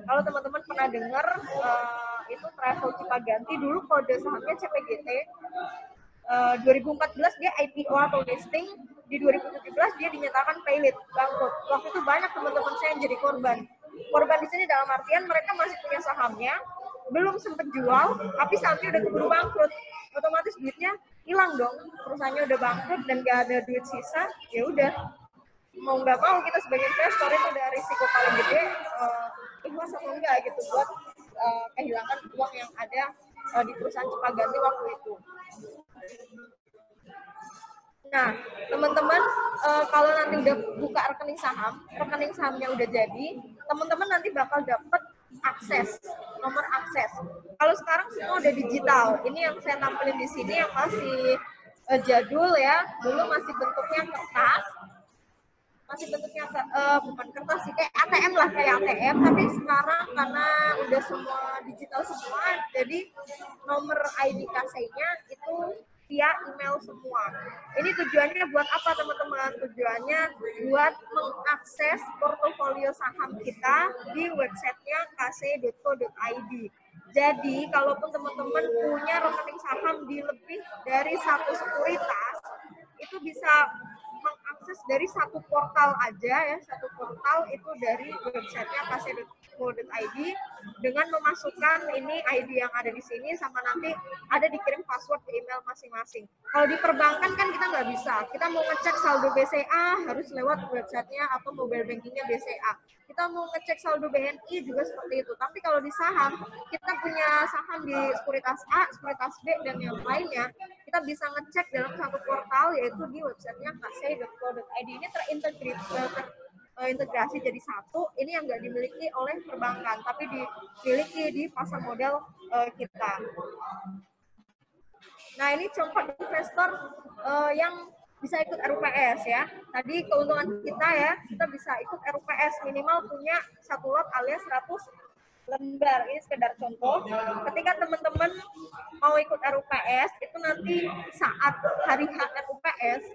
Kalau teman-teman pernah dengar, itu Travel Cipaganti, dulu kode sahamnya CPGT. 2014 dia IPO atau listing, di 2017 dia dinyatakan pailit, bangkrut. Waktu itu banyak teman-teman saya yang jadi korban. Korban di sini dalam artian mereka masih punya sahamnya, belum sempat jual, tapi sahamnya udah keburu bangkrut. Otomatis duitnya hilang dong, perusahaannya udah bangkrut dan gak ada duit sisa, ya udah. Mau nggak mau kita sebagai investor itu udah risiko paling gede, ikhlas atau enggak gitu buat kehilangan uang yang ada di perusahaan Cipaganti waktu itu. Nah, teman-teman, kalau nanti udah buka rekening sahamnya udah jadi, teman-teman nanti bakal dapat nomor akses. Kalau sekarang semua udah digital. Ini yang saya tampilin di sini yang masih jadul ya, dulu masih bentuknya kertas. Bukan kertas sih, kayak ATM lah, kayak ATM, tapi sekarang karena udah semua digital semua, jadi nomor ID KC-nya itu via email semua. Ini tujuannya buat apa teman-teman? Tujuannya buat mengakses portofolio saham kita di websitenya kc.co.id. Jadi kalaupun teman-teman punya rekening saham di lebih dari satu sekuritas, itu bisa mengakses dari satu portal aja ya, satu portal itu dari websitenya kc.co.id dengan memasukkan ini ID yang ada di sini, sama nanti ada dikirim password ke email masing-masing. Kalau di perbankan kan kita nggak bisa, kita mau ngecek saldo BCA harus lewat websitenya atau mobile bankingnya BCA. Kita mau ngecek saldo BNI juga seperti itu. Tapi kalau di saham, kita punya saham di sekuritas A, sekuritas B, dan yang lainnya, kita bisa ngecek dalam satu portal, yaitu di websitenya kc.co.id. Ini terintegrasi jadi satu. Ini yang nggak dimiliki oleh perbankan, tapi dimiliki di pasar modal kita. Nah, ini contoh investor yang bisa ikut RUPS ya. Tadi keuntungan kita ya, kita bisa ikut RUPS minimal punya satu lot alias 100 lembar. Ini sekedar contoh. Ketika teman-teman mau ikut RUPS, itu nanti saat hari RUPS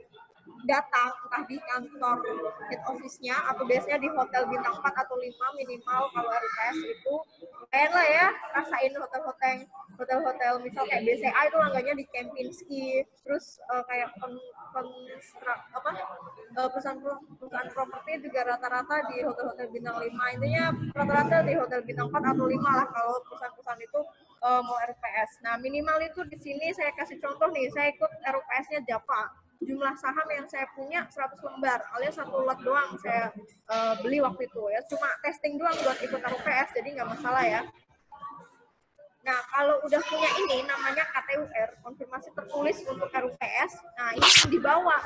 datang entah di kantor head office-nya atau biasanya di hotel bintang 4 atau 5 minimal kalau RUPS itu. Lumayan lah ya, rasain hotel-hotel misal kayak BCA itu langganya di Kempinski, terus kayak perusahaan properti juga rata-rata di hotel-hotel bintang 5. Intinya rata-rata di hotel bintang 4 atau 5 lah kalau perusahaan-perusahaan itu mau RUPS. Nah, minimal itu di sini saya kasih contoh nih, saya ikut RUPS-nya Java. Jumlah saham yang saya punya 100 lembar, alias satu lot doang saya beli waktu itu ya. Cuma testing doang buat ikut RUPS, jadi nggak masalah ya. Nah, kalau udah punya ini namanya KTUR, konfirmasi tertulis untuk RUPS, nah ini yang dibawa.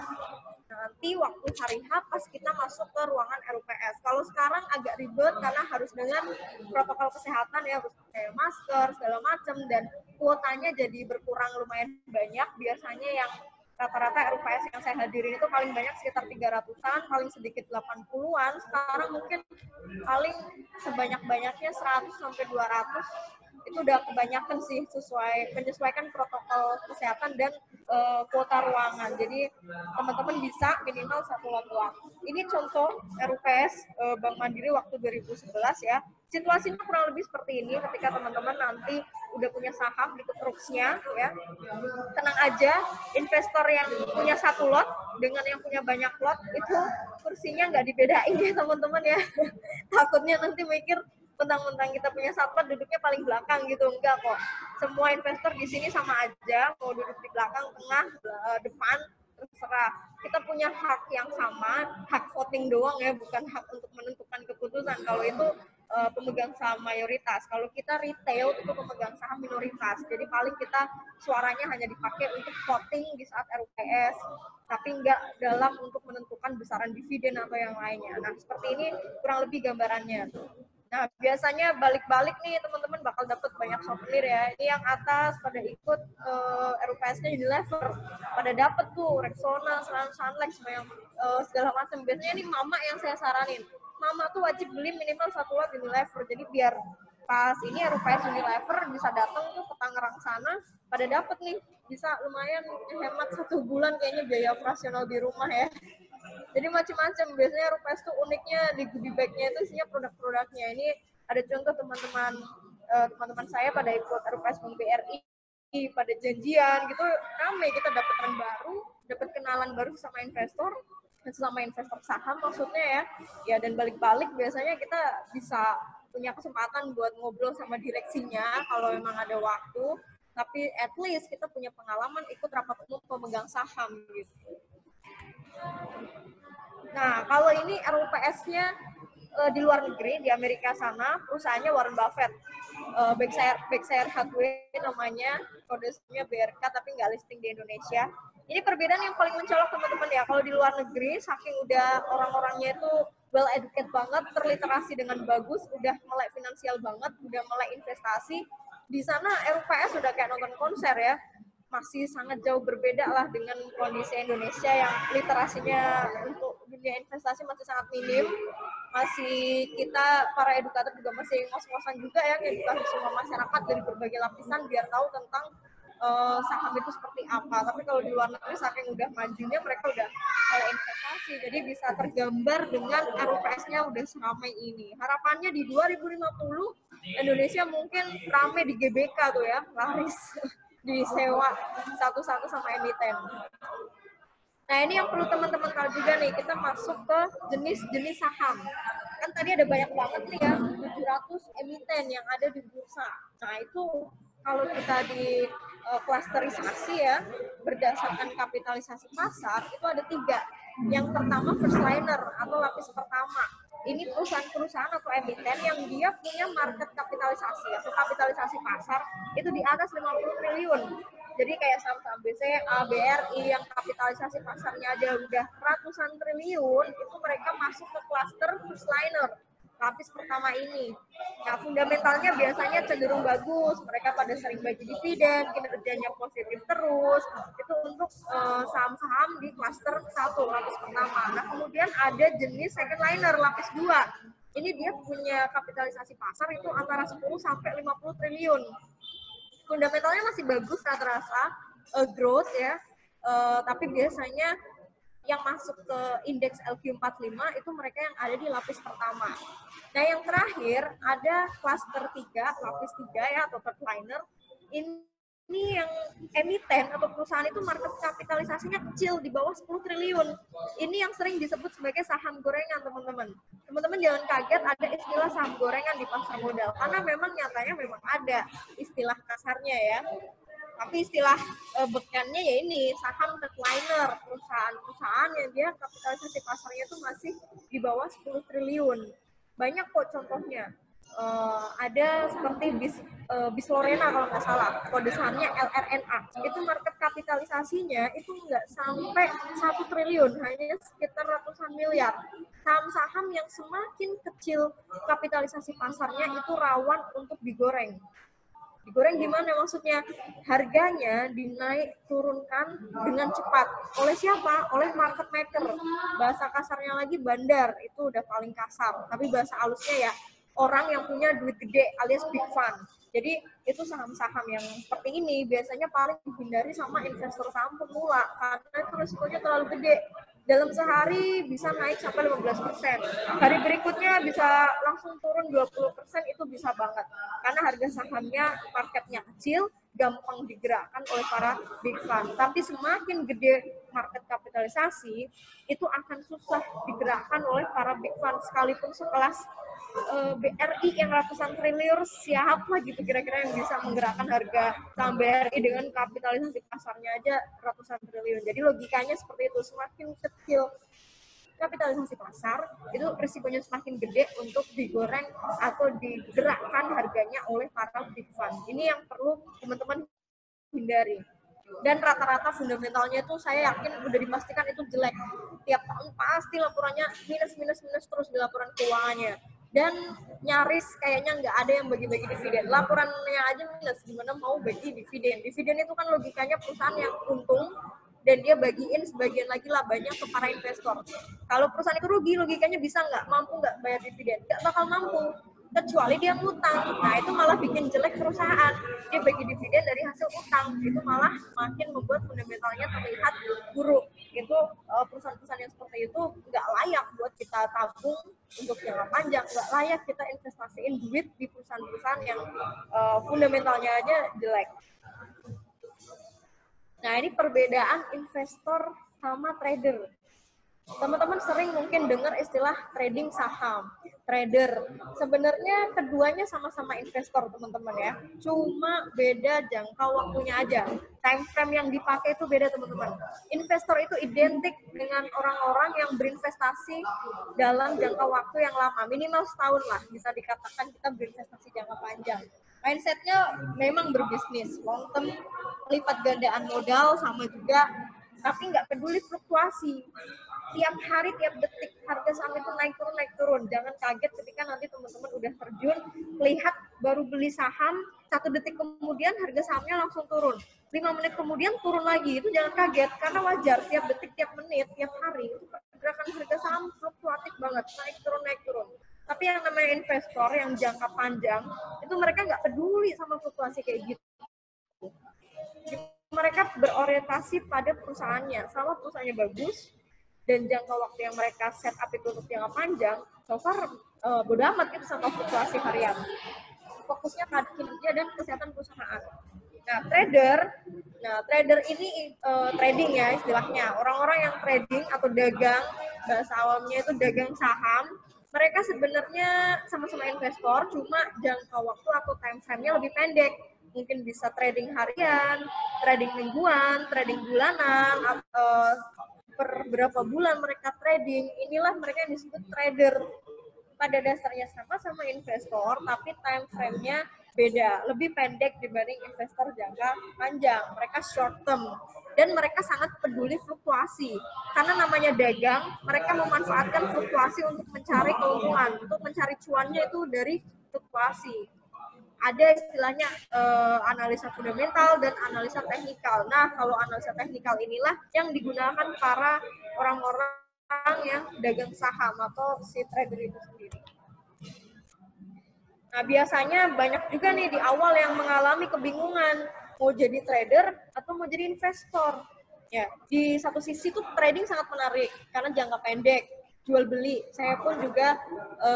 Nanti waktu hari H pas kita masuk ke ruangan RUPS. Kalau sekarang agak ribet karena harus dengan protokol kesehatan ya, harus pakai masker, segala macam, dan kuotanya jadi berkurang lumayan banyak. Biasanya yang rata-rata RUPS yang saya hadirin itu paling banyak sekitar 300-an, paling sedikit 80-an. Sekarang mungkin paling sebanyak-banyaknya 100 sampai 200. Itu udah kebanyakan sih, menyesuaikan protokol kesehatan dan kuota ruangan. Jadi teman-teman bisa minimal 1 lot doang. Ini contoh RUPS Bank Mandiri waktu 2011 ya. Situasinya kurang lebih seperti ini ketika teman-teman nanti udah punya saham di trustnya ya. Tenang aja, investor yang punya 1 lot dengan yang punya banyak lot itu kursinya nggak dibedain ya teman-teman ya. Takutnya nanti mikir mentang-mentang kita punya 1 lot duduknya paling belakang gitu. Enggak kok. Semua investor di sini sama aja, mau duduk di belakang, tengah, depan, terserah. Kita punya hak yang sama, hak voting doang ya, bukan hak untuk menentukan keputusan. Kalau itu pemegang saham mayoritas. Kalau kita retail itu pemegang saham minoritas. Jadi paling kita suaranya hanya dipakai untuk voting di saat RUPS, tapi enggak dalam untuk menentukan besaran dividen atau yang lainnya. Nah, seperti ini kurang lebih gambarannya. Nah, biasanya balik-balik nih teman-teman bakal dapat banyak souvenir ya. Ini yang atas pada ikut RUPS-nya Unilever, pada dapat tuh Rexona, Sunlight, segala macam. Biasanya ini mama yang saya saranin. Mama tuh wajib beli minimal 1 lot Unilever. Jadi biar pas ini RUPS Unilever bisa datang tuh ke Tangerang sana, pada dapat nih, bisa lumayan hemat 1 bulan kayaknya biaya operasional di rumah ya. Jadi macam-macam. Biasanya RUPS tuh uniknya di goodie bag-nya itu isinya produk-produknya. Ini ada contoh teman-teman saya pada ikut RUPS Bank BRI, pada janjian gitu, rame kita dapat teman baru, dapat kenalan baru sama investor saham maksudnya ya. Ya, dan balik-balik biasanya kita bisa punya kesempatan buat ngobrol sama direksinya kalau memang ada waktu. Tapi at least kita punya pengalaman ikut rapat umum pemegang saham gitu. Nah, kalau ini RUPS-nya di luar negeri, di Amerika sana, perusahaannya Warren Buffett. Berkshire Hathaway namanya, kodenya BRK tapi nggak listing di Indonesia. Ini perbedaan yang paling mencolok teman-teman ya. Kalau di luar negeri, saking udah orang-orangnya itu well educated banget, terliterasi dengan bagus, udah melek finansial banget, udah melek investasi. Di sana RUPS udah kayak nonton konser ya. Masih sangat jauh berbeda lah dengan kondisi Indonesia yang literasinya untuk dunia investasi masih sangat minim. Masih kita para edukator juga masih ngos-ngosan juga ya ngedukasi semua masyarakat dari berbagai lapisan biar tahu tentang saham itu seperti apa. Tapi kalau di luar negeri saking udah majunya mereka udah mulai investasi, jadi bisa tergambar dengan RUPS-nya udah seramai ini. Harapannya di 2050 Indonesia mungkin ramai di GBK tuh ya, laris disewa satu-satu sama emiten. Nah, ini yang perlu teman-teman tahu juga nih, kita masuk ke jenis-jenis saham. Kan tadi ada banyak banget nih ya, 700 emiten yang ada di bursa. Nah, itu kalau kita di klasterisasi ya, berdasarkan kapitalisasi pasar, itu ada 3. Yang pertama first liner atau lapis pertama. Ini perusahaan-perusahaan atau emiten yang dia punya market kapitalisasi atau kapitalisasi pasar itu di atas 50 triliun. Jadi kayak saham-saham BCA, BRI yang kapitalisasi pasarnya aja udah ratusan triliun, itu mereka masuk ke klaster first liner, lapis pertama ini. Nah, fundamentalnya biasanya cenderung bagus, mereka pada sering bagi dividen, kinerjanya positif terus, itu untuk saham-saham di klaster 1, lapis pertama. Nah, kemudian ada jenis second liner, lapis 2. Ini dia punya kapitalisasi pasar itu antara 10 sampai 50 triliun. Fundamentalnya masih bagus rata-rata, growth ya, tapi biasanya yang masuk ke indeks LQ45 itu mereka yang ada di lapis pertama. Nah, yang terakhir ada cluster 3, lapis 3 ya, atau third liner. Ini yang emiten atau perusahaan itu market kapitalisasinya kecil, di bawah 10 triliun. Ini yang sering disebut sebagai saham gorengan, teman-teman. Teman-teman jangan kaget ada istilah saham gorengan di pasar modal, karena memang nyatanya memang ada istilah kasarnya ya. Tapi istilah bekannya ya ini, saham decliner, perusahaan-perusahaan yang dia kapitalisasi pasarnya itu masih di bawah 10 triliun. Banyak kok contohnya. Ada seperti Bis Lorena kalau nggak salah, kode sahamnya LRNA. Itu market kapitalisasinya itu nggak sampai 1 triliun, hanya sekitar ratusan miliar. Saham-saham yang semakin kecil kapitalisasi pasarnya itu rawan untuk digoreng Digoreng gimana maksudnya? Harganya dinaik turunkan dengan cepat. Oleh siapa? Oleh market maker. Bahasa kasarnya lagi bandar, itu udah paling kasar. Tapi bahasa halusnya ya orang yang punya duit gede alias big fund. Jadi itu saham-saham yang seperti ini biasanya paling dihindari sama investor saham pemula karena itu risikonya terlalu gede. Dalam sehari bisa naik sampai 15%. Hari berikutnya bisa langsung turun 20%, itu bisa banget. Karena harga sahamnya marketnya kecil, gampang digerakkan oleh para big fund. Tapi semakin gede market kapitalisasi, itu akan susah digerakkan oleh para big fund sekalipun sekelas BRI yang ratusan triliun, siapa gitu kira-kira yang bisa menggerakkan harga saham BRI dengan kapitalisasi pasarnya aja ratusan triliun. Jadi logikanya seperti itu, semakin kecil kapitalisasi pasar, itu risikonya semakin gede untuk digoreng atau digerakkan harganya oleh para big fund. Ini yang perlu teman-teman hindari. Dan rata-rata fundamentalnya itu saya yakin udah dipastikan itu jelek. Tiap tahun pasti laporannya minus terus di laporan keuangannya. Dan nyaris kayaknya nggak ada yang bagi-bagi dividen. Laporannya aja minus, gimana mau bagi dividen. Dividen itu kan logikanya perusahaan yang untung, dan dia bagiin sebagian lagi labanya ke para investor. Kalau perusahaan itu rugi, logikanya bisa nggak? Mampu nggak bayar dividen? Nggak bakal mampu. Kecuali dia ngutang. Nah, itu malah bikin jelek perusahaan. Dia bagi dividen dari hasil utang. Itu malah makin membuat fundamentalnya terlihat buruk. Itu perusahaan-perusahaan yang seperti itu nggak layak buat kita tabung untuk jangka panjang. Nggak layak kita investasiin duit di perusahaan-perusahaan yang fundamentalnya aja jelek. Nah, ini perbedaan investor sama trader. Teman-teman sering mungkin dengar istilah trading saham, trader. Sebenarnya keduanya sama-sama investor, teman-teman ya. Cuma beda jangka waktunya aja. Time frame yang dipakai itu beda, teman-teman. Investor itu identik dengan orang-orang yang berinvestasi dalam jangka waktu yang lama, minimal setahun lah. Bisa dikatakan kita berinvestasi jangka panjang. Mindsetnya memang berbisnis, long term, lipat gandaan modal sama juga, tapi nggak peduli fluktuasi. Tiap hari, tiap detik harga saham itu naik turun. Jangan kaget ketika nanti teman-teman udah terjun, lihat baru beli saham, 1 detik kemudian harga sahamnya langsung turun. 5 menit kemudian turun lagi, itu jangan kaget, karena wajar tiap detik, tiap menit, tiap hari, itu pergerakan harga saham fluktuatif banget, naik turun. Tapi yang namanya investor yang jangka panjang, itu mereka nggak peduli sama fluktuasi kayak gitu. Mereka berorientasi pada perusahaannya, sama perusahaannya bagus, dan jangka waktu yang mereka set up itu untuk jangka panjang, so far bodo amat gitu sama fluktuasi harian. Fokusnya pada kinerja dan kesehatan perusahaan. Nah, trader ini trading ya istilahnya. Orang-orang yang trading atau dagang, bahasa awamnya itu dagang saham, mereka sebenarnya sama-sama investor, cuma jangka waktu atau time frame-nya lebih pendek. Mungkin bisa trading harian, trading mingguan, trading bulanan, atau per berapa bulan mereka trading. Inilah mereka yang disebut trader. Pada dasarnya sama investor, tapi time frame-nya beda, lebih pendek dibanding investor jangka panjang. Mereka short term dan mereka sangat peduli fluktuasi. Karena namanya dagang, mereka memanfaatkan fluktuasi untuk mencari keuntungan, untuk mencari cuannya itu dari fluktuasi. Ada istilahnya analisa fundamental dan analisa teknikal. Nah, kalau analisa teknikal inilah yang digunakan para orang-orang yang dagang saham atau si trader itu sendiri. Nah, biasanya banyak juga nih di awal yang mengalami kebingungan mau jadi trader atau mau jadi investor. Ya, di satu sisi tuh trading sangat menarik karena jangka pendek, jual beli. Saya pun juga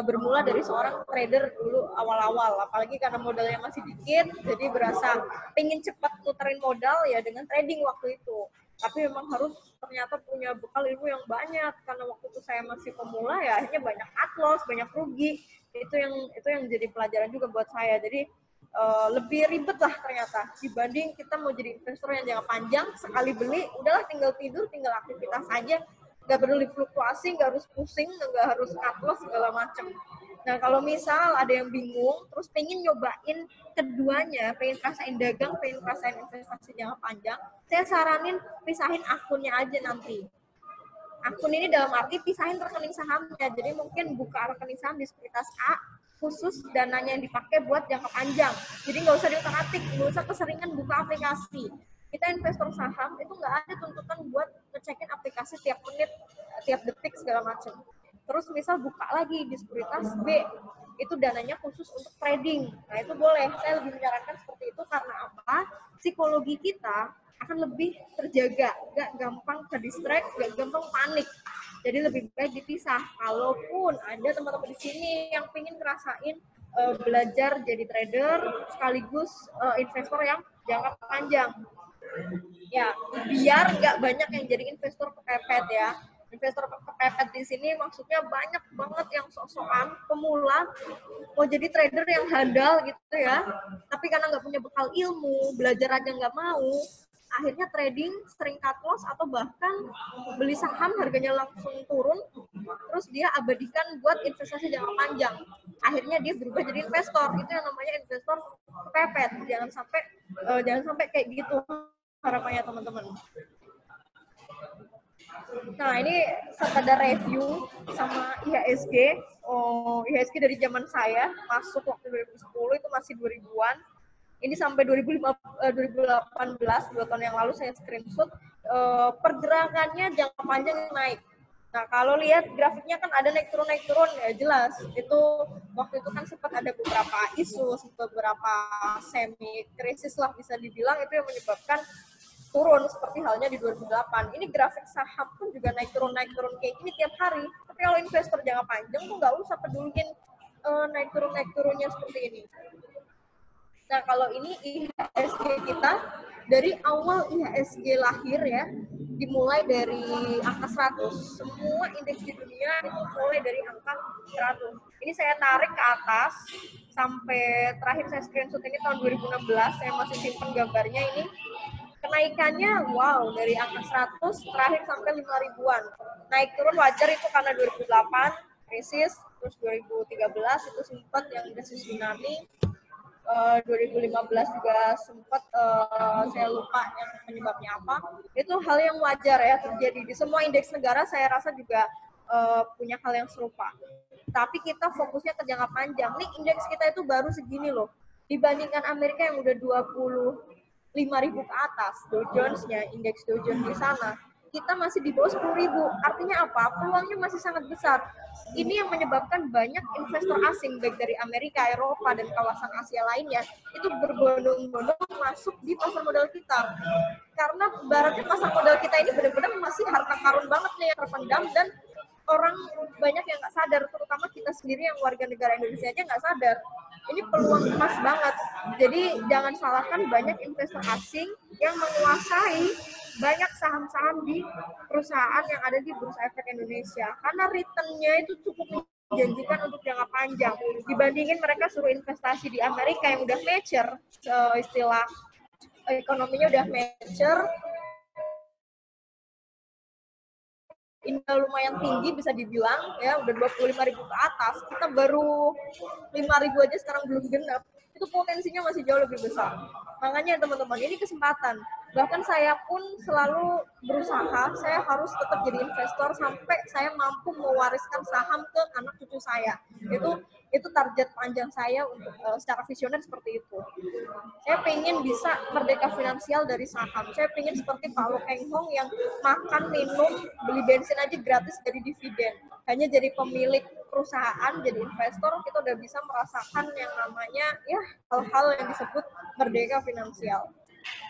bermula dari seorang trader dulu awal-awal, apalagi karena modalnya masih dikit, jadi berasa pengen cepat muterin modal ya dengan trading waktu itu. Tapi memang harus ternyata punya bekal ilmu yang banyak, karena waktu itu saya masih pemula ya akhirnya banyak cut loss, banyak rugi. Itu yang jadi pelajaran juga buat saya. Jadi lebih ribet lah ternyata dibanding kita mau jadi investor yang jangka panjang, sekali beli udahlah tinggal tidur, tinggal aktivitas aja, nggak peduli fluktuasi, nggak harus pusing, nggak harus cut loss segala macam. Nah, kalau misal ada yang bingung, terus pengen nyobain keduanya, pengen rasain dagang, pengen rasain investasi jangka panjang, saya saranin pisahin akunnya aja nanti. Akun ini dalam arti pisahin rekening sahamnya. Jadi mungkin buka rekening saham di sekuritas A, khusus dananya yang dipakai buat jangka panjang. Jadi nggak usah diutak-atik, nggak usah keseringan buka aplikasi. Kita investor saham itu nggak ada tuntutan buat ngecekin aplikasi tiap menit, tiap detik segala macam. Terus misal buka lagi di sekuritas B, itu dananya khusus untuk trading. Nah itu boleh, saya lebih menyarankan seperti itu karena apa? Psikologi kita akan lebih terjaga, nggak gampang terdistract, nggak gampang panik. Jadi lebih baik dipisah. Kalaupun ada teman-teman di sini yang pengen ngerasain belajar jadi trader sekaligus investor yang jangka panjang, ya biar nggak banyak yang jadi investor kepepet ya. Investor kepepet di sini maksudnya banyak banget yang sok-sokan pemula mau jadi trader yang handal gitu ya, tapi karena nggak punya bekal ilmu, belajar aja nggak mau, akhirnya trading sering cut loss atau bahkan beli saham harganya langsung turun, terus dia abadikan buat investasi jangka panjang. Akhirnya dia berubah jadi investor, itu yang namanya investor kepepet. Jangan sampai kayak gitu harapannya teman-teman. Nah, ini sekadar review sama IHSG. IHSG dari zaman saya masuk waktu 2010 itu masih 2000-an. Ini sampai 2018, 2 tahun yang lalu saya screenshot, pergerakannya jangka panjang naik. Nah, kalau lihat grafiknya kan ada naik turun ya jelas. Itu waktu itu kan sempat ada beberapa isu, beberapa semi krisis lah bisa dibilang, itu yang menyebabkan turun seperti halnya di 2008. Ini grafik saham pun juga naik turun kayak gini tiap hari. Tapi kalau investor jangka panjang tuh nggak usah peduliin naik turunnya seperti ini. Nah, kalau ini IHSG kita dari awal IHSG lahir ya, dimulai dari angka 100. Semua indeks di dunia itu mulai dari angka 100. Ini saya tarik ke atas sampai terakhir saya screenshot ini tahun 2016, saya masih simpan gambarnya ini. Kenaikannya wow, dari angka 100 terakhir sampai 5.000-an. Naik turun wajar itu karena 2008 krisis, terus 2013 itu sempat yang krisis tsunami, 2015 juga sempat saya lupa yang penyebabnya apa. Itu hal yang wajar ya terjadi di semua indeks negara, saya rasa juga punya hal yang serupa. Tapi kita fokusnya ke jangka panjang. Nih indeks kita itu baru segini loh. Dibandingkan Amerika yang udah 25.000 ke atas, Dow Jones-nya, indeks Dow Jones di sana, kita masih di bawah 10.000. Artinya apa? Peluangnya masih sangat besar. Ini yang menyebabkan banyak investor asing, baik dari Amerika, Eropa, dan kawasan Asia lainnya, itu berbondong-bondong masuk di pasar modal kita. Karena baratnya pasar modal kita ini benar-benar masih harta karun banget nih yang terpendam, dan orang banyak yang nggak sadar, terutama kita sendiri yang warga negara Indonesia aja nggak sadar. Ini peluang emas banget. Jadi jangan salahkan banyak investor asing yang menguasai banyak saham-saham di perusahaan yang ada di Bursa Efek Indonesia. Karena return-nya itu cukup menjanjikan untuk jangka panjang. Dibandingin mereka suruh investasi di Amerika yang udah mature, istilah ekonominya udah mature, ini lumayan tinggi bisa dibilang ya, udah 25.000 ke atas, kita baru 5.000 aja sekarang belum genap, itu potensinya masih jauh lebih besar. Makanya teman-teman, ini kesempatan. Bahkan saya pun selalu berusaha, saya harus tetap jadi investor sampai saya mampu mewariskan saham ke anak cucu saya. Itu target panjang saya untuk secara visioner seperti itu. Saya pengen bisa merdeka finansial dari saham. Saya pengen seperti Pak Lo Keng Hong yang makan, minum, beli bensin aja gratis dari dividen. Hanya jadi pemilik perusahaan, jadi investor, kita udah bisa merasakan yang namanya ya hal-hal yang disebut merdeka finansial.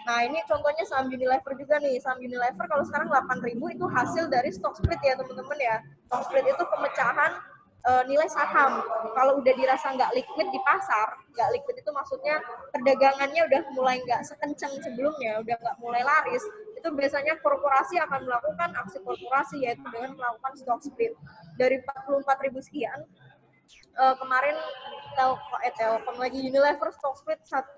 Nah, ini contohnya saham Unilever juga nih. Saham Unilever kalau sekarang 8.000 itu hasil dari stock split ya teman-teman ya. Stock split itu pemecahan nilai saham. Kalau udah dirasa nggak liquid di pasar, nggak liquid itu maksudnya perdagangannya udah mulai nggak sekencang sebelumnya, udah nggak mulai laris, itu biasanya korporasi akan melakukan aksi korporasi, yaitu dengan melakukan stock split. Dari 44.000 sekian, kemarin Telkom lagi Unilever stock split 1:1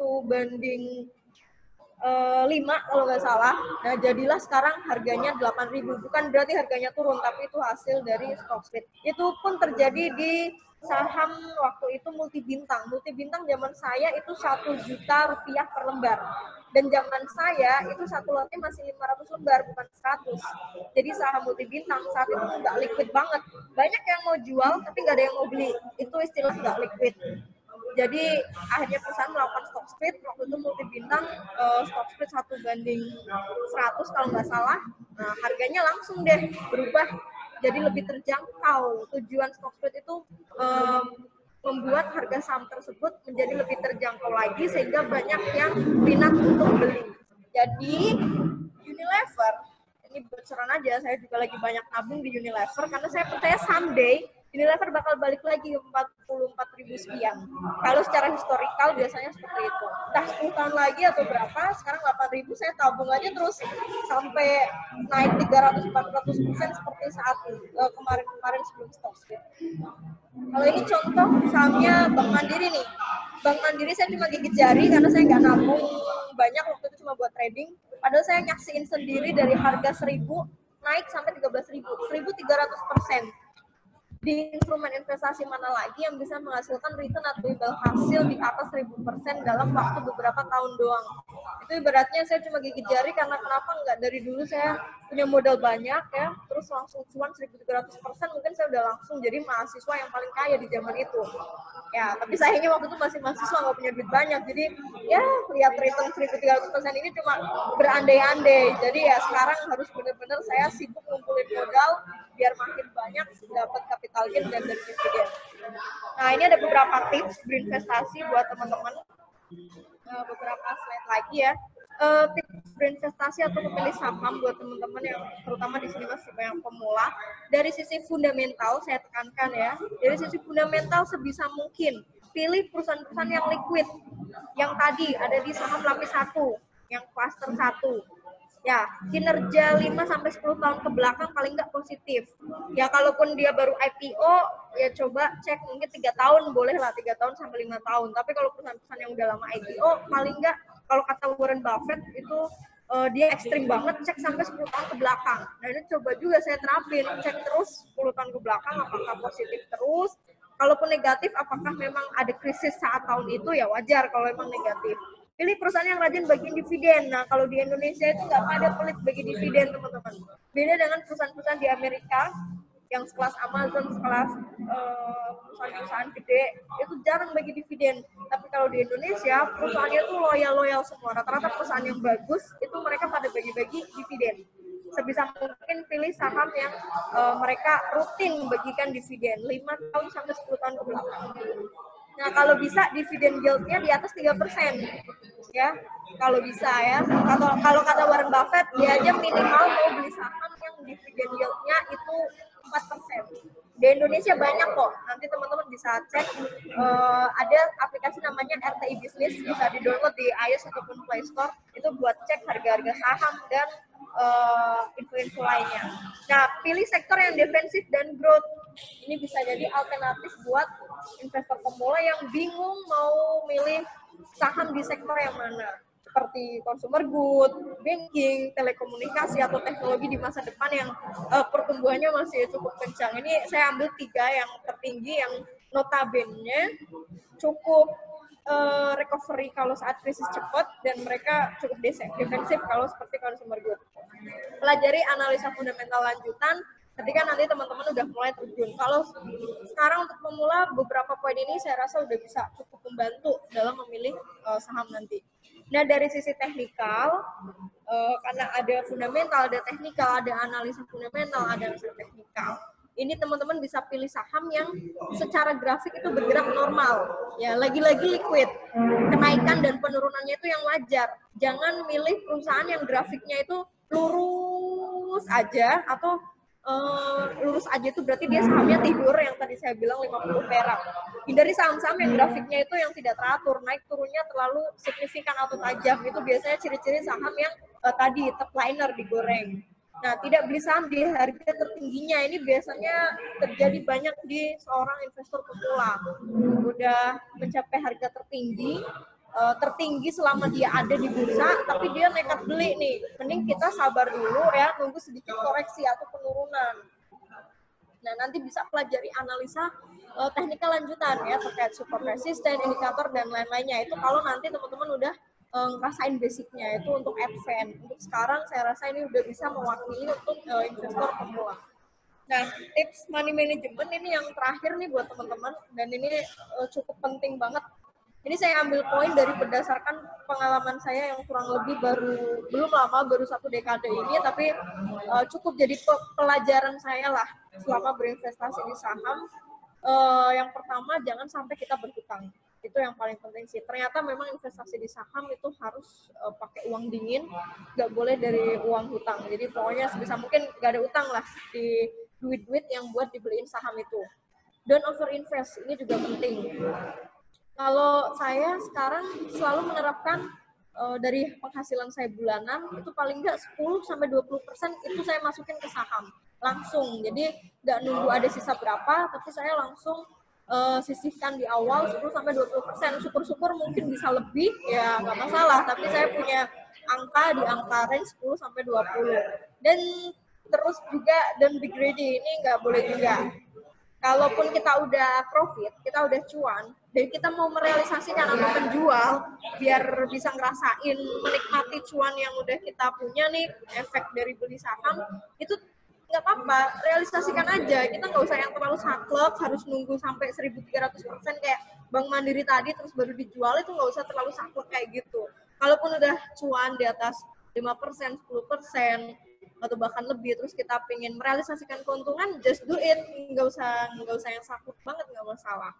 5 kalau nggak salah. Nah, jadilah sekarang harganya 8.000. Bukan berarti harganya turun, tapi itu hasil dari stock split. Itu pun terjadi di saham waktu itu Multi Bintang. Multi Bintang zaman saya itu 1 juta rupiah per lembar. Dan zaman saya itu satu lotnya masih 500 lembar, bukan 100. Jadi saham Multi Bintang saat itu nggak liquid banget. Banyak yang mau jual, tapi nggak ada yang mau beli. Itu istilah nggak liquid. Jadi akhirnya perusahaan melakukan stock split. Waktu itu Multi Bintang stock split 1:100 kalau nggak salah. Nah, harganya langsung deh berubah jadi lebih terjangkau. Tujuan stock split itu membuat harga saham tersebut menjadi lebih terjangkau lagi sehingga banyak yang minat untuk beli. Jadi Unilever, ini bocoran aja, saya juga lagi banyak nabung di Unilever karena saya percaya someday Unilever bakal balik lagi 44.000 sekian. Kalau secara historikal biasanya seperti itu. Entah 10 tahun lagi atau berapa, sekarang 8.000 saya tabung aja terus sampai naik 300-400% seperti saat kemarin-kemarin sebelum stock split. Kalau ini contoh sahamnya Bank Mandiri nih. Bank Mandiri saya cuma gigit jari karena saya nggak nabung banyak, waktu itu cuma buat trading. Padahal saya nyaksiin sendiri dari harga 1.000 naik sampai 13.000, 1.300%. Di instrumen investasi mana lagi yang bisa menghasilkan return atau imbal hasil di atas 1.000% dalam waktu beberapa tahun doang. Itu ibaratnya saya cuma gigit jari karena kenapa nggak dari dulu saya punya modal banyak ya, terus langsung cuan 1.300%, mungkin saya udah langsung jadi mahasiswa yang paling kaya di zaman itu. Ya, tapi sayangnya waktu itu masih mahasiswa, nggak punya duit banyak, jadi ya lihat return 1.300% ini cuma berandai-andai. Jadi ya sekarang harus benar-benar saya sibuk ngumpulin modal biar makin banyak dapat capital gain dan dari dividen. Nah, ini ada beberapa tips berinvestasi buat teman-teman. Beberapa slide lagi ya. Tips berinvestasi atau memilih saham buat teman-teman yang terutama di sini masih banyak pemula. Dari sisi fundamental saya tekankan ya. Dari sisi fundamental sebisa mungkin pilih perusahaan-perusahaan yang liquid. Yang tadi ada di saham lapis 1, yang cluster 1. Ya, kinerja 5-10 tahun ke belakang paling nggak positif. Ya, kalaupun dia baru IPO, ya coba cek mungkin 3 tahun, boleh lah 3 tahun sampai 5 tahun. Tapi kalau perusahaan-perusahaan yang udah lama IPO, paling nggak, kalau kata Warren Buffett, itu dia ekstrim banget, cek sampai 10 tahun ke belakang. Nah, ini coba juga saya terapin, cek terus 10 tahun ke belakang, apakah positif terus. Kalaupun negatif, apakah memang ada krisis saat tahun itu, ya wajar kalau memang negatif. Pilih perusahaan yang rajin bagi dividen. Nah, kalau di Indonesia itu nggak ada pelit bagi dividen, teman-teman. Beda dengan perusahaan-perusahaan di Amerika, yang sekelas Amazon, sekelas perusahaan-perusahaan gede, itu jarang bagi dividen. Tapi kalau di Indonesia, perusahaannya itu loyal-loyal semua. Rata-rata perusahaan yang bagus, itu mereka pada bagi-bagi dividen. Sebisa mungkin pilih saham yang mereka rutin membagikan dividen, 5 tahun sampai 10 tahun ke belakang. Nah, kalau bisa dividen yield-nya di atas 3%. Ya, kalau bisa ya. Kalau kata Warren Buffett, dia aja minimal mau beli saham yang dividen yield-nya itu 4%. Di Indonesia banyak kok. Nanti teman-teman bisa cek. Ada aplikasi namanya RTI Business, bisa di-download di iOS ataupun Play Store. Itu buat cek harga-harga saham dan info-info lainnya. Nah, pilih sektor yang defensif dan growth. Ini bisa jadi alternatif buat investor pemula yang bingung mau milih saham di sektor yang mana. Seperti consumer good, banking, telekomunikasi, atau teknologi di masa depan yang pertumbuhannya masih cukup kencang. Ini saya ambil 3 yang tertinggi yang notabene cukup recovery kalau saat krisis cepat, dan mereka cukup defensif kalau seperti consumer good. Pelajari analisa fundamental lanjutan ketika nanti teman-teman udah mulai terjun. Kalau sekarang untuk pemula, beberapa poin ini saya rasa udah bisa cukup membantu dalam memilih saham nanti. Nah, dari sisi teknikal, karena ada fundamental, ada teknikal, ada analisa fundamental, ada analisa teknikal. Ini teman-teman bisa pilih saham yang secara grafik itu bergerak normal. Ya, lagi-lagi liquid. Kenaikan dan penurunannya itu yang wajar. Jangan milih perusahaan yang grafiknya itu lurus aja, atau lurus aja itu berarti dia sahamnya tidur, yang tadi saya bilang 50 perak. Hindari saham-saham yang grafiknya itu yang tidak teratur, naik turunnya terlalu signifikan atau tajam. Itu biasanya ciri-ciri saham yang tadi top liner digoreng. Nah, tidak beli saham di harga tertingginya, ini biasanya terjadi banyak di seorang investor pemula. Udah mencapai harga tertinggi, tertinggi selama dia ada di bursa, tapi dia nekat beli nih. Mending kita sabar dulu ya, nunggu sedikit koreksi atau penurunan. Nah, nanti bisa pelajari analisa teknikal lanjutan ya terkait support resisten, indikator dan lain-lainnya. Itu kalau nanti teman-teman udah ngerasain basicnya, itu untuk advance. Untuk sekarang saya rasa ini udah bisa mewakili untuk investor pemula. Nah, tips money management ini yang terakhir nih buat teman-teman, dan ini cukup penting banget. Ini saya ambil poin dari berdasarkan pengalaman saya yang kurang lebih belum lama, baru 1 dekade ini, tapi cukup jadi pelajaran saya lah selama berinvestasi di saham. Yang pertama, jangan sampai kita berhutang. Itu yang paling penting sih. Ternyata memang investasi di saham itu harus pakai uang dingin, nggak boleh dari uang hutang. Jadi pokoknya sebisa mungkin nggak ada utang lah di duit-duit yang buat dibeliin saham itu. Don't over invest, ini juga penting. Kalau saya sekarang selalu menerapkan dari penghasilan saya bulanan, itu paling nggak 10-20% itu saya masukin ke saham. Langsung, jadi nggak nunggu ada sisa berapa, tapi saya langsung sisihkan di awal 10-20%. Syukur-syukur mungkin bisa lebih, ya nggak masalah, tapi saya punya angka di angka range 10-20. Dan terus juga, dan be greedy, ini nggak boleh juga. Kalaupun kita udah profit, kita udah cuan, dan kita mau merealisasikan atau menjual, biar bisa ngerasain, menikmati cuan yang udah kita punya nih, efek dari beli saham, itu nggak apa-apa, realisasikan aja. Kita nggak usah yang terlalu saklek, harus nunggu sampai 1.300% kayak Bank Mandiri tadi, terus baru dijual, itu nggak usah terlalu saklek kayak gitu. Kalaupun udah cuan di atas 5%, 10%, atau bahkan lebih, terus kita pengen merealisasikan keuntungan, just do it, nggak usah yang saklek banget, nggak masalah.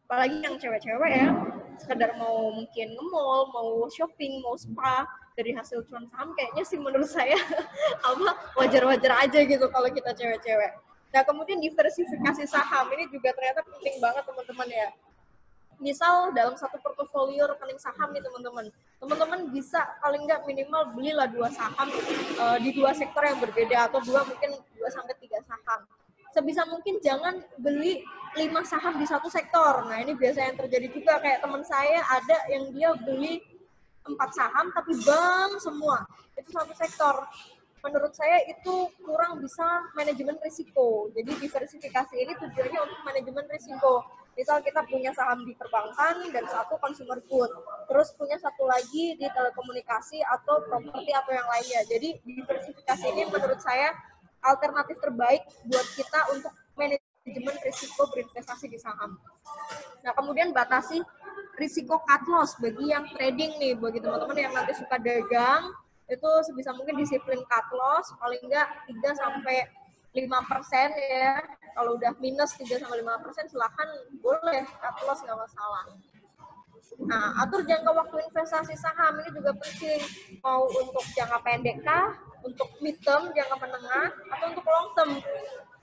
Apalagi yang cewek-cewek ya, sekedar mau mungkin nge-mall, mau shopping, mau spa dari hasil cuan saham, kayaknya sih menurut saya wajar-wajar aja gitu kalau kita cewek-cewek. Nah, kemudian diversifikasi saham ini juga ternyata penting banget teman-teman ya. Misal dalam satu portofolio rekening saham nih teman-teman bisa paling nggak minimal belilah 2 saham di 2 sektor yang berbeda, atau mungkin 2-3 saham. Sebisa mungkin jangan beli 5 saham di satu sektor. Nah, ini biasa yang terjadi juga, kayak teman saya ada yang dia beli 4 saham tapi bank semua, itu satu sektor. Menurut saya itu kurang bisa manajemen risiko. Jadi diversifikasi ini tujuannya untuk manajemen risiko. Misal kita punya saham di perbankan dan satu consumer good, terus punya satu lagi di telekomunikasi atau properti atau yang lainnya. Jadi diversifikasi ini menurut saya alternatif terbaik buat kita untuk manajemen risiko berinvestasi di saham. Nah, kemudian batasi risiko cut loss bagi yang trading nih, bagi teman-teman yang nanti suka dagang, itu sebisa mungkin disiplin cut loss, paling enggak 3-5% ya. Kalau udah minus 3-5%, silahkan boleh cut loss, nggak masalah. Nah, atur jangka waktu investasi saham ini juga penting. Mau untuk jangka pendek kah, untuk mid term, jangka menengah, atau untuk long term.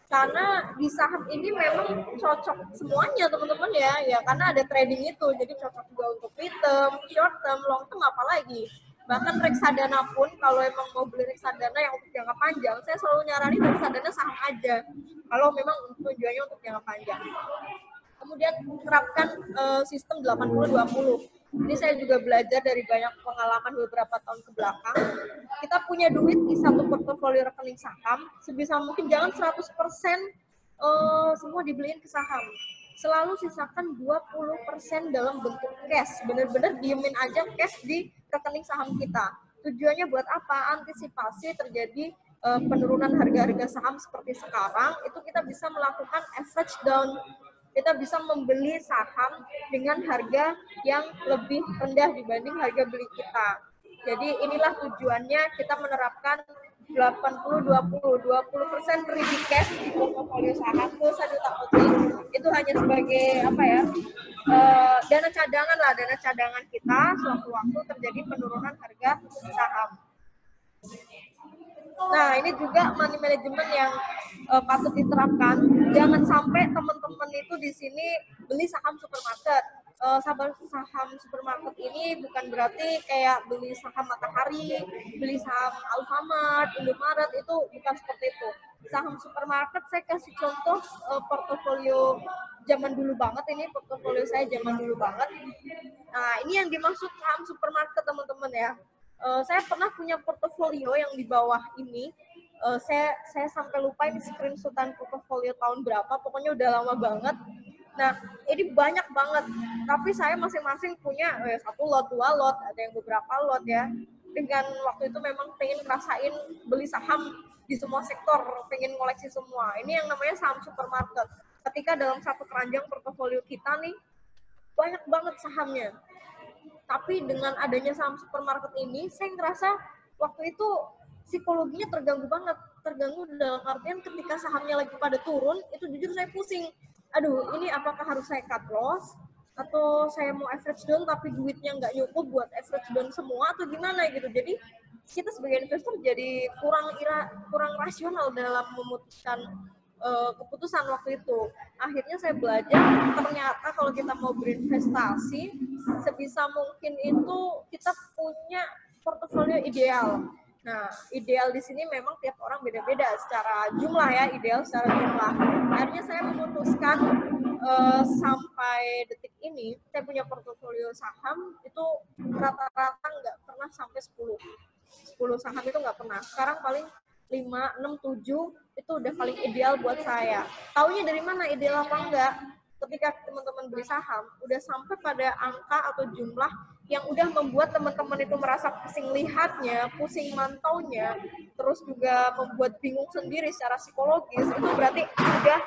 Karena di saham ini memang cocok semuanya teman-teman ya, karena ada trading itu, jadi cocok juga untuk mid term, short term, long term apalagi. Bahkan reksadana pun, kalau emang mau beli reksadana yang untuk jangka panjang, saya selalu nyaranin reksadana saham aja, kalau memang tujuannya untuk jangka panjang. Kemudian terapkan sistem 80-20. Ini saya juga belajar dari banyak pengalaman beberapa tahun ke belakang. Kita punya duit di satu portofolio rekening saham, sebisa mungkin jangan 100% semua dibeliin ke saham. Selalu sisakan 20% dalam bentuk cash. Benar-benar diemin aja cash di rekening saham kita. Tujuannya buat apa? Antisipasi terjadi penurunan harga-harga saham seperti sekarang, itu kita bisa melakukan average down. Kita bisa membeli saham dengan harga yang lebih rendah dibanding harga beli kita. Jadi inilah tujuannya kita menerapkan 80-20, 20% ready cash di portofolio saham, terus ada takutin itu hanya sebagai dana cadangan lah, dana cadangan kita sewaktu-waktu terjadi penurunan harga saham. Nah, ini juga money management yang patut diterapkan. Jangan sampai teman-teman itu di sini beli saham supermarket. Saham supermarket ini bukan berarti kayak beli saham Matahari, beli saham Alfamart, Indomaret, itu bukan seperti itu. Saham supermarket, saya kasih contoh portofolio zaman dulu banget, ini portofolio saya zaman dulu banget. Nah, ini yang dimaksud saham supermarket teman-teman ya. Saya pernah punya portofolio yang di bawah ini. Saya sampai lupa ini screenshotan portofolio tahun berapa, pokoknya udah lama banget. Nah, ini banyak banget. Tapi saya masing-masing punya 1 lot, 2 lot, ada yang beberapa lot ya. Dengan waktu itu memang pengen ngerasain beli saham di semua sektor, pengen ngoleksi semua. Ini yang namanya saham supermarket. Ketika dalam satu keranjang portofolio kita nih, banyak banget sahamnya. Tapi dengan adanya saham supermarket ini, saya ngerasa waktu itu psikologinya terganggu banget. Terganggu dalam artian ketika sahamnya lagi pada turun, itu jujur saya pusing. Aduh, ini apakah harus saya cut loss? Atau saya mau average down tapi duitnya nggak cukup buat average down semua atau gimana gitu. Jadi kita sebagai investor jadi kurang rasional dalam memutuskan keputusan waktu itu. Akhirnya saya belajar ternyata kalau kita mau berinvestasi sebisa mungkin itu kita punya portofolio ideal. Nah, ideal di sini memang tiap orang beda-beda secara jumlah ya, ideal secara jumlah. Akhirnya saya memutuskan sampai detik ini saya punya portofolio saham itu rata-rata nggak pernah sampai 10 saham itu nggak pernah. Sekarang paling 5, 6, 7 itu udah paling ideal buat saya. Taunya dari mana ideal apa enggak? Ketika teman-teman beli saham, udah sampai pada angka atau jumlah yang udah membuat teman-teman itu merasa pusing lihatnya, pusing mantaunya, terus juga membuat bingung sendiri secara psikologis, itu berarti udah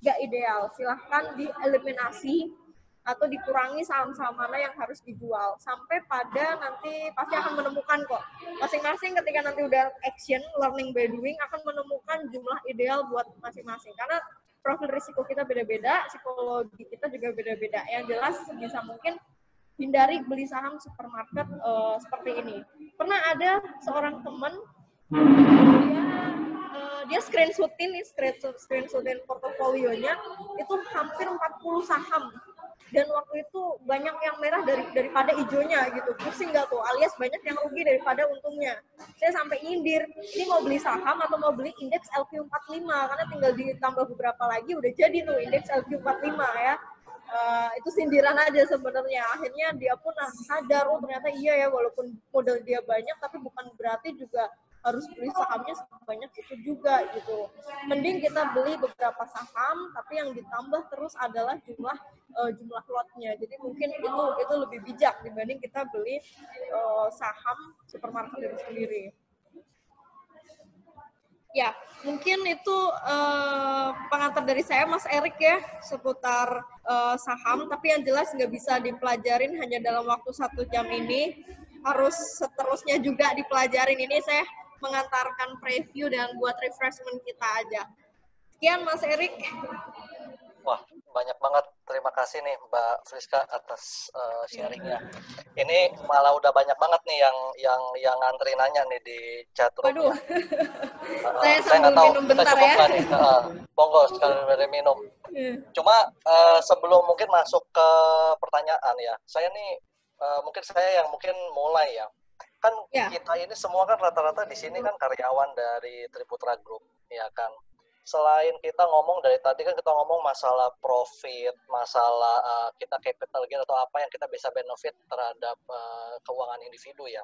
nggak ideal. Silahkan dieliminasi atau dikurangi saham-saham mana yang harus dijual sampai pada nanti pasti akan menemukan kok masing-masing ketika nanti udah action learning by doing akan menemukan jumlah ideal buat masing-masing karena profil risiko kita beda-beda, psikologi kita juga beda-beda. Yang jelas sebisa mungkin hindari beli saham supermarket seperti ini. Pernah ada seorang teman dia screenshotin portofolionya itu hampir 40 saham. Dan waktu itu banyak yang merah daripada hijaunya gitu. Pusing nggak tuh? Alias banyak yang rugi daripada untungnya. Saya sampai nyindir, ini mau beli saham atau mau beli indeks LQ45 karena tinggal ditambah beberapa lagi udah jadi tuh indeks LQ45 ya. Itu sindiran aja sebenarnya. Akhirnya dia pun sadar, oh ternyata iya ya walaupun modal dia banyak tapi bukan berarti juga harus beli sahamnya sebanyak itu juga gitu. Mending kita beli beberapa saham tapi yang ditambah terus adalah jumlah lotnya. Jadi mungkin itu lebih bijak dibanding kita beli saham supermarket itu sendiri. Ya, mungkin itu pengantar dari saya, Mas Erik ya, seputar saham. Tapi yang jelas nggak bisa dipelajarin hanya dalam waktu 1 jam ini. Harus seterusnya juga dipelajarin. Ini saya mengantarkan preview dan buat refreshment kita aja. Sekian, Mas Erik. Wah, banyak banget. Terima kasih nih Mbak Friska atas sharingnya. Ini malah udah banyak banget nih yang ngantri nanya nih di chat room. Waduh. Saya nggak tahu kita cukupkan nih. Monggo sekali minum. Cuma sebelum mungkin masuk ke pertanyaan ya, saya nih mungkin saya yang mulai ya. Kan kita ini semua kan rata-rata di sini kan karyawan dari Triputra Group, ya kan. Selain kita ngomong dari tadi kan kita ngomong masalah profit, masalah kita capital gain atau apa yang kita bisa benefit terhadap keuangan individu ya.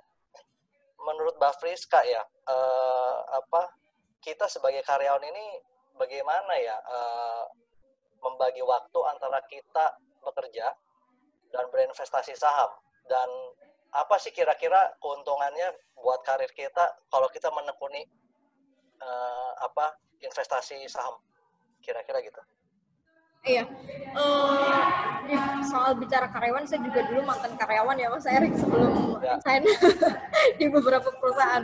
Menurut Mbak Friska ya, kita sebagai karyawan ini bagaimana ya membagi waktu antara kita bekerja dan berinvestasi saham, dan apa sih kira-kira keuntungannya buat karir kita kalau kita menekuni investasi saham, kira-kira gitu. Iya, soal bicara karyawan, saya juga dulu mantan karyawan ya Mas Erik sebelum saya di beberapa perusahaan.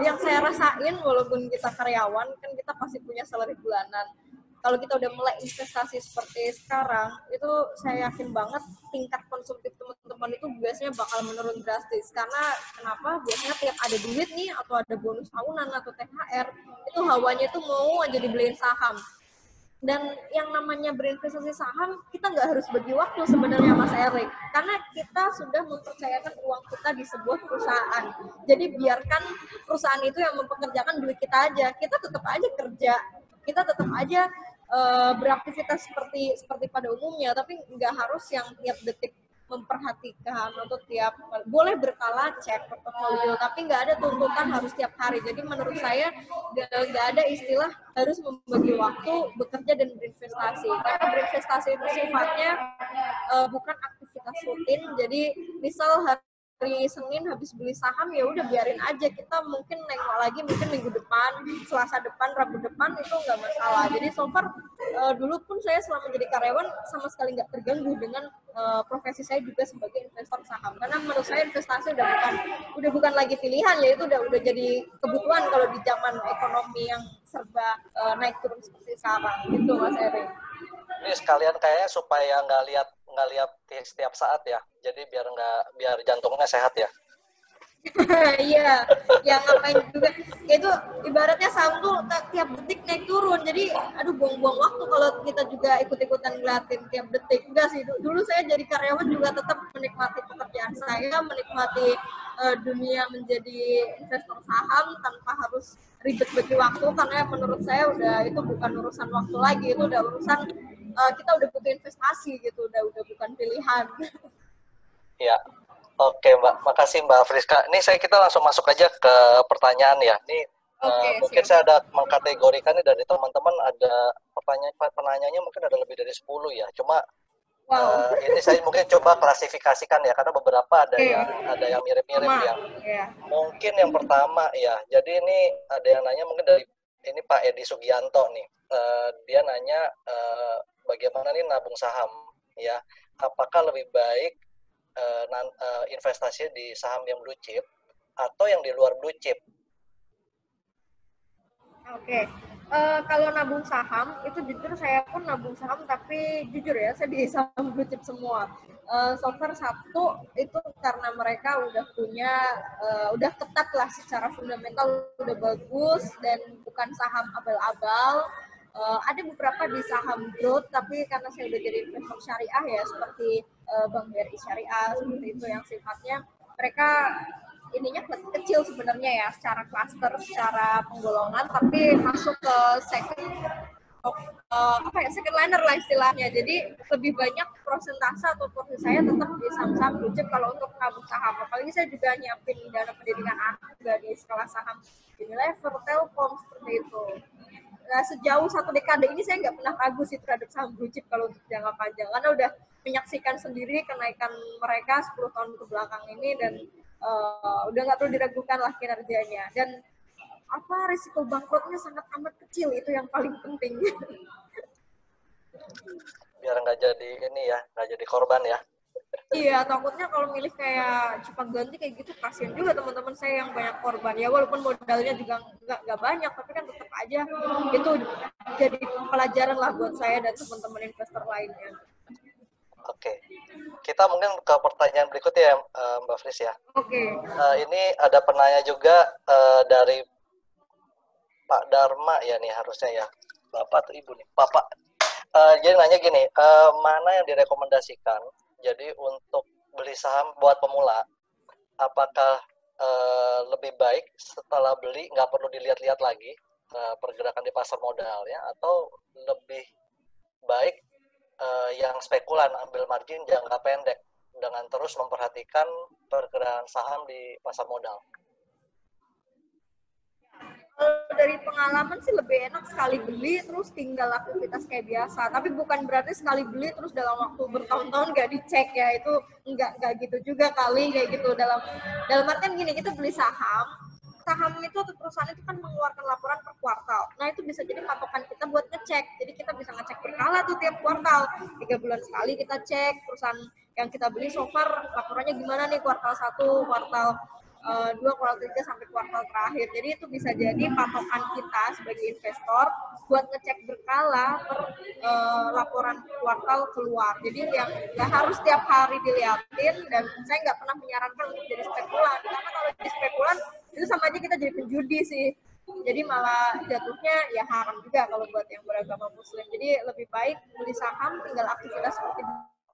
Yang saya rasain walaupun kita karyawan kan kita pasti punya salary bulanan. Kalau kita udah mulai investasi seperti sekarang, itu saya yakin banget tingkat konsumtif teman-teman itu biasanya bakal menurun drastis. Karena kenapa? Biasanya tiap ada duit nih, atau ada bonus tahunan atau THR, itu hawanya itu mau aja dibeliin saham. Dan yang namanya berinvestasi saham, kita nggak harus bagi waktu sebenarnya Mas Erik. Karena kita sudah mempercayakan uang kita di sebuah perusahaan. Jadi biarkan perusahaan itu yang mempekerjakan duit kita aja. Kita tetap aja kerja. Kita tetap aja beraktivitas seperti pada umumnya, tapi nggak harus yang tiap detik memperhatikan atau boleh berkala cek portofolio, tapi nggak ada tuntutan harus tiap hari. Jadi menurut saya nggak ada istilah harus membagi waktu bekerja dan berinvestasi, karena berinvestasi itu sifatnya bukan aktivitas rutin. Jadi misal hari Senin habis beli saham, ya udah biarin aja, kita mungkin nengok lagi mungkin minggu depan, Selasa depan, Rabu depan, itu nggak masalah. Jadi so far dulu pun saya selama jadi karyawan sama sekali nggak terganggu dengan profesi saya juga sebagai investor saham, karena menurut saya investasi udah bukan lagi pilihan, ya itu udah jadi kebutuhan kalau di zaman ekonomi yang serba naik turun seperti sekarang gitu, Mas Eri. Ini sekalian kayaknya supaya nggak lihat setiap saat ya, jadi biar jantungnya sehat ya. Iya, yang ngapain juga. Itu ibaratnya saham tuh tiap detik naik turun. Jadi aduh, buang-buang waktu kalau kita juga ikut-ikutan ngeliatin tiap detik. Enggak sih, dulu saya jadi karyawan juga tetap menikmati pekerjaan saya, menikmati dunia menjadi investor saham tanpa harus ribet bagi waktu, karena menurut saya itu bukan urusan waktu lagi, itu udah urusan kita udah butuh investasi gitu, udah bukan pilihan. Ya. Oke, Mbak. Makasih, Mbak Friska. Ini kita langsung masuk aja ke pertanyaan ya. Ini mungkin saya ada mengkategorikan nih dari teman-teman, ada penanyanya mungkin ada lebih dari 10 ya. Cuma ini saya mungkin coba klasifikasikan ya, karena beberapa ada yang mirip-mirip ya. Mungkin yang pertama ya. Jadi ini ada yang nanya mungkin dari ini Pak Edi Sugianto nih. Dia nanya bagaimana nih nabung saham ya. Apakah lebih baik investasi di saham yang blue chip atau yang di luar blue chip? Oke. Kalau nabung saham itu jujur saya pun nabung saham, tapi jujur ya saya di saham blue chip semua. So far satu itu karena mereka udah ketat lah secara fundamental, udah bagus dan bukan saham abal-abal. Ada beberapa di saham growth, tapi karena saya udah jadi investor syariah ya, seperti Bank BRI Syariah, seperti itu yang sifatnya mereka ininya kecil sebenarnya ya, secara cluster, secara penggolongan, tapi masuk ke second liner lah istilahnya. Jadi lebih banyak persentase atau porsi saya tetap di saham-saham blue chip kalau untuk nabung saham. Apalagi saya juga nyiapin dana pendidikan anak juga di sekolah saham Unilever, Telkom, seperti itu. Nah, sejauh 1 dekade ini saya nggak pernah ragu sih terhadap saham blue chip kalau untuk jangka panjang, karena udah menyaksikan sendiri kenaikan mereka 10 tahun ke belakang ini, dan udah nggak perlu diragukan lah kinerjanya, dan risiko bangkrutnya sangat amat kecil, itu yang paling penting. Biar nggak jadi nggak jadi korban ya. Iya, takutnya kalau milih kayak cepat ganti kayak gitu, kasihan juga teman-teman saya yang banyak korban ya, walaupun modalnya juga nggak banyak, tapi kan tetap aja itu jadi pelajaran lah buat saya dan teman-teman investor lainnya. Oke. Kita mungkin ke pertanyaan berikutnya ya, Mbak Fris ya. Oke. Ini ada penanya juga dari Pak Dharma ya nih, harusnya ya. Bapak atau Ibu nih? Bapak. Jadi nanya gini, mana yang direkomendasikan jadi untuk beli saham buat pemula? Apakah lebih baik setelah beli nggak perlu dilihat-lihat lagi pergerakan di pasar modalnya, atau lebih baik yang spekulan ambil margin jangka pendek dengan terus memperhatikan pergerakan saham di pasar modal? Dari pengalaman sih lebih enak sekali beli terus tinggal aktivitas kayak biasa, tapi bukan berarti sekali beli terus dalam waktu bertahun-tahun nggak dicek ya, itu nggak gitu juga kali kayak gitu. Dalam artian gini, kita beli saham itu atau perusahaan itu kan mengeluarkan laporan per kuartal. Nah itu bisa jadi patokan kita buat ngecek. Jadi kita bisa ngecek berkala tuh tiap kuartal. 3 bulan sekali kita cek perusahaan yang kita beli so far laporannya gimana nih, kuartal 1, kuartal 2, kuartal 3 sampai kuartal terakhir. Jadi itu bisa jadi patokan kita sebagai investor buat ngecek berkala per laporan kuartal keluar. Jadi yang nggak harus tiap hari dilihatin, dan saya nggak pernah menyarankan untuk jadi spekulan, karena kalau jadi spekulan itu sama aja kita jadi penjudi sih. Jadi malah jatuhnya ya haram juga kalau buat yang beragama muslim. Jadi lebih baik beli saham tinggal aktivitas seperti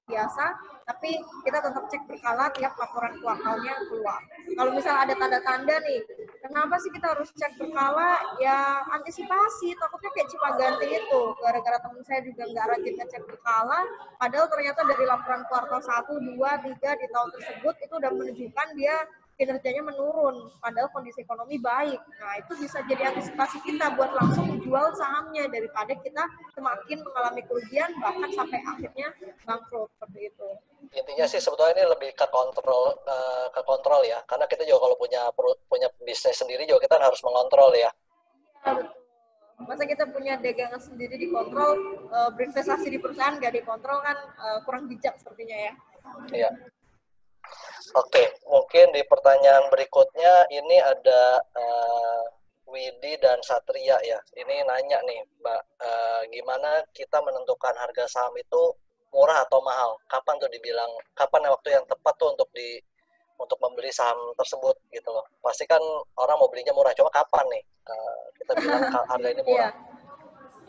biasa, tapi kita tetap cek berkala tiap laporan kuartalnya keluar. Kalau misalnya ada tanda-tanda nih Kenapa sih kita harus cek berkala? Ya antisipasi, takutnya kayak Cipaganti itu. Gara-gara temen saya juga nggak rajin ngecek berkala, padahal ternyata dari laporan kuartal 1, 2, 3 di tahun tersebut itu udah menunjukkan dia kinerjanya menurun, padahal kondisi ekonomi baik. Nah, itu bisa jadi antisipasi kita buat langsung jual sahamnya daripada kita semakin mengalami kerugian bahkan sampai akhirnya bangkrut seperti itu. Intinya sih sebetulnya ini lebih ke kontrol ya, karena kita juga kalau punya bisnis sendiri juga kita harus mengontrol ya. Ya, betul. Masa kita punya dagangan sendiri dikontrol, berinvestasi di perusahaan nggak dikontrol kan kurang bijak sepertinya ya. Iya. Oke, mungkin di pertanyaan berikutnya ini ada Widi dan Satria ya. Ini nanya nih, Mbak, gimana kita menentukan harga saham itu murah atau mahal? Kapan tuh dibilang, kapan waktu yang tepat tuh untuk membeli saham tersebut gitu loh. Pasti kan orang mau belinya murah, cuma kapan nih kita bilang harga ini murah?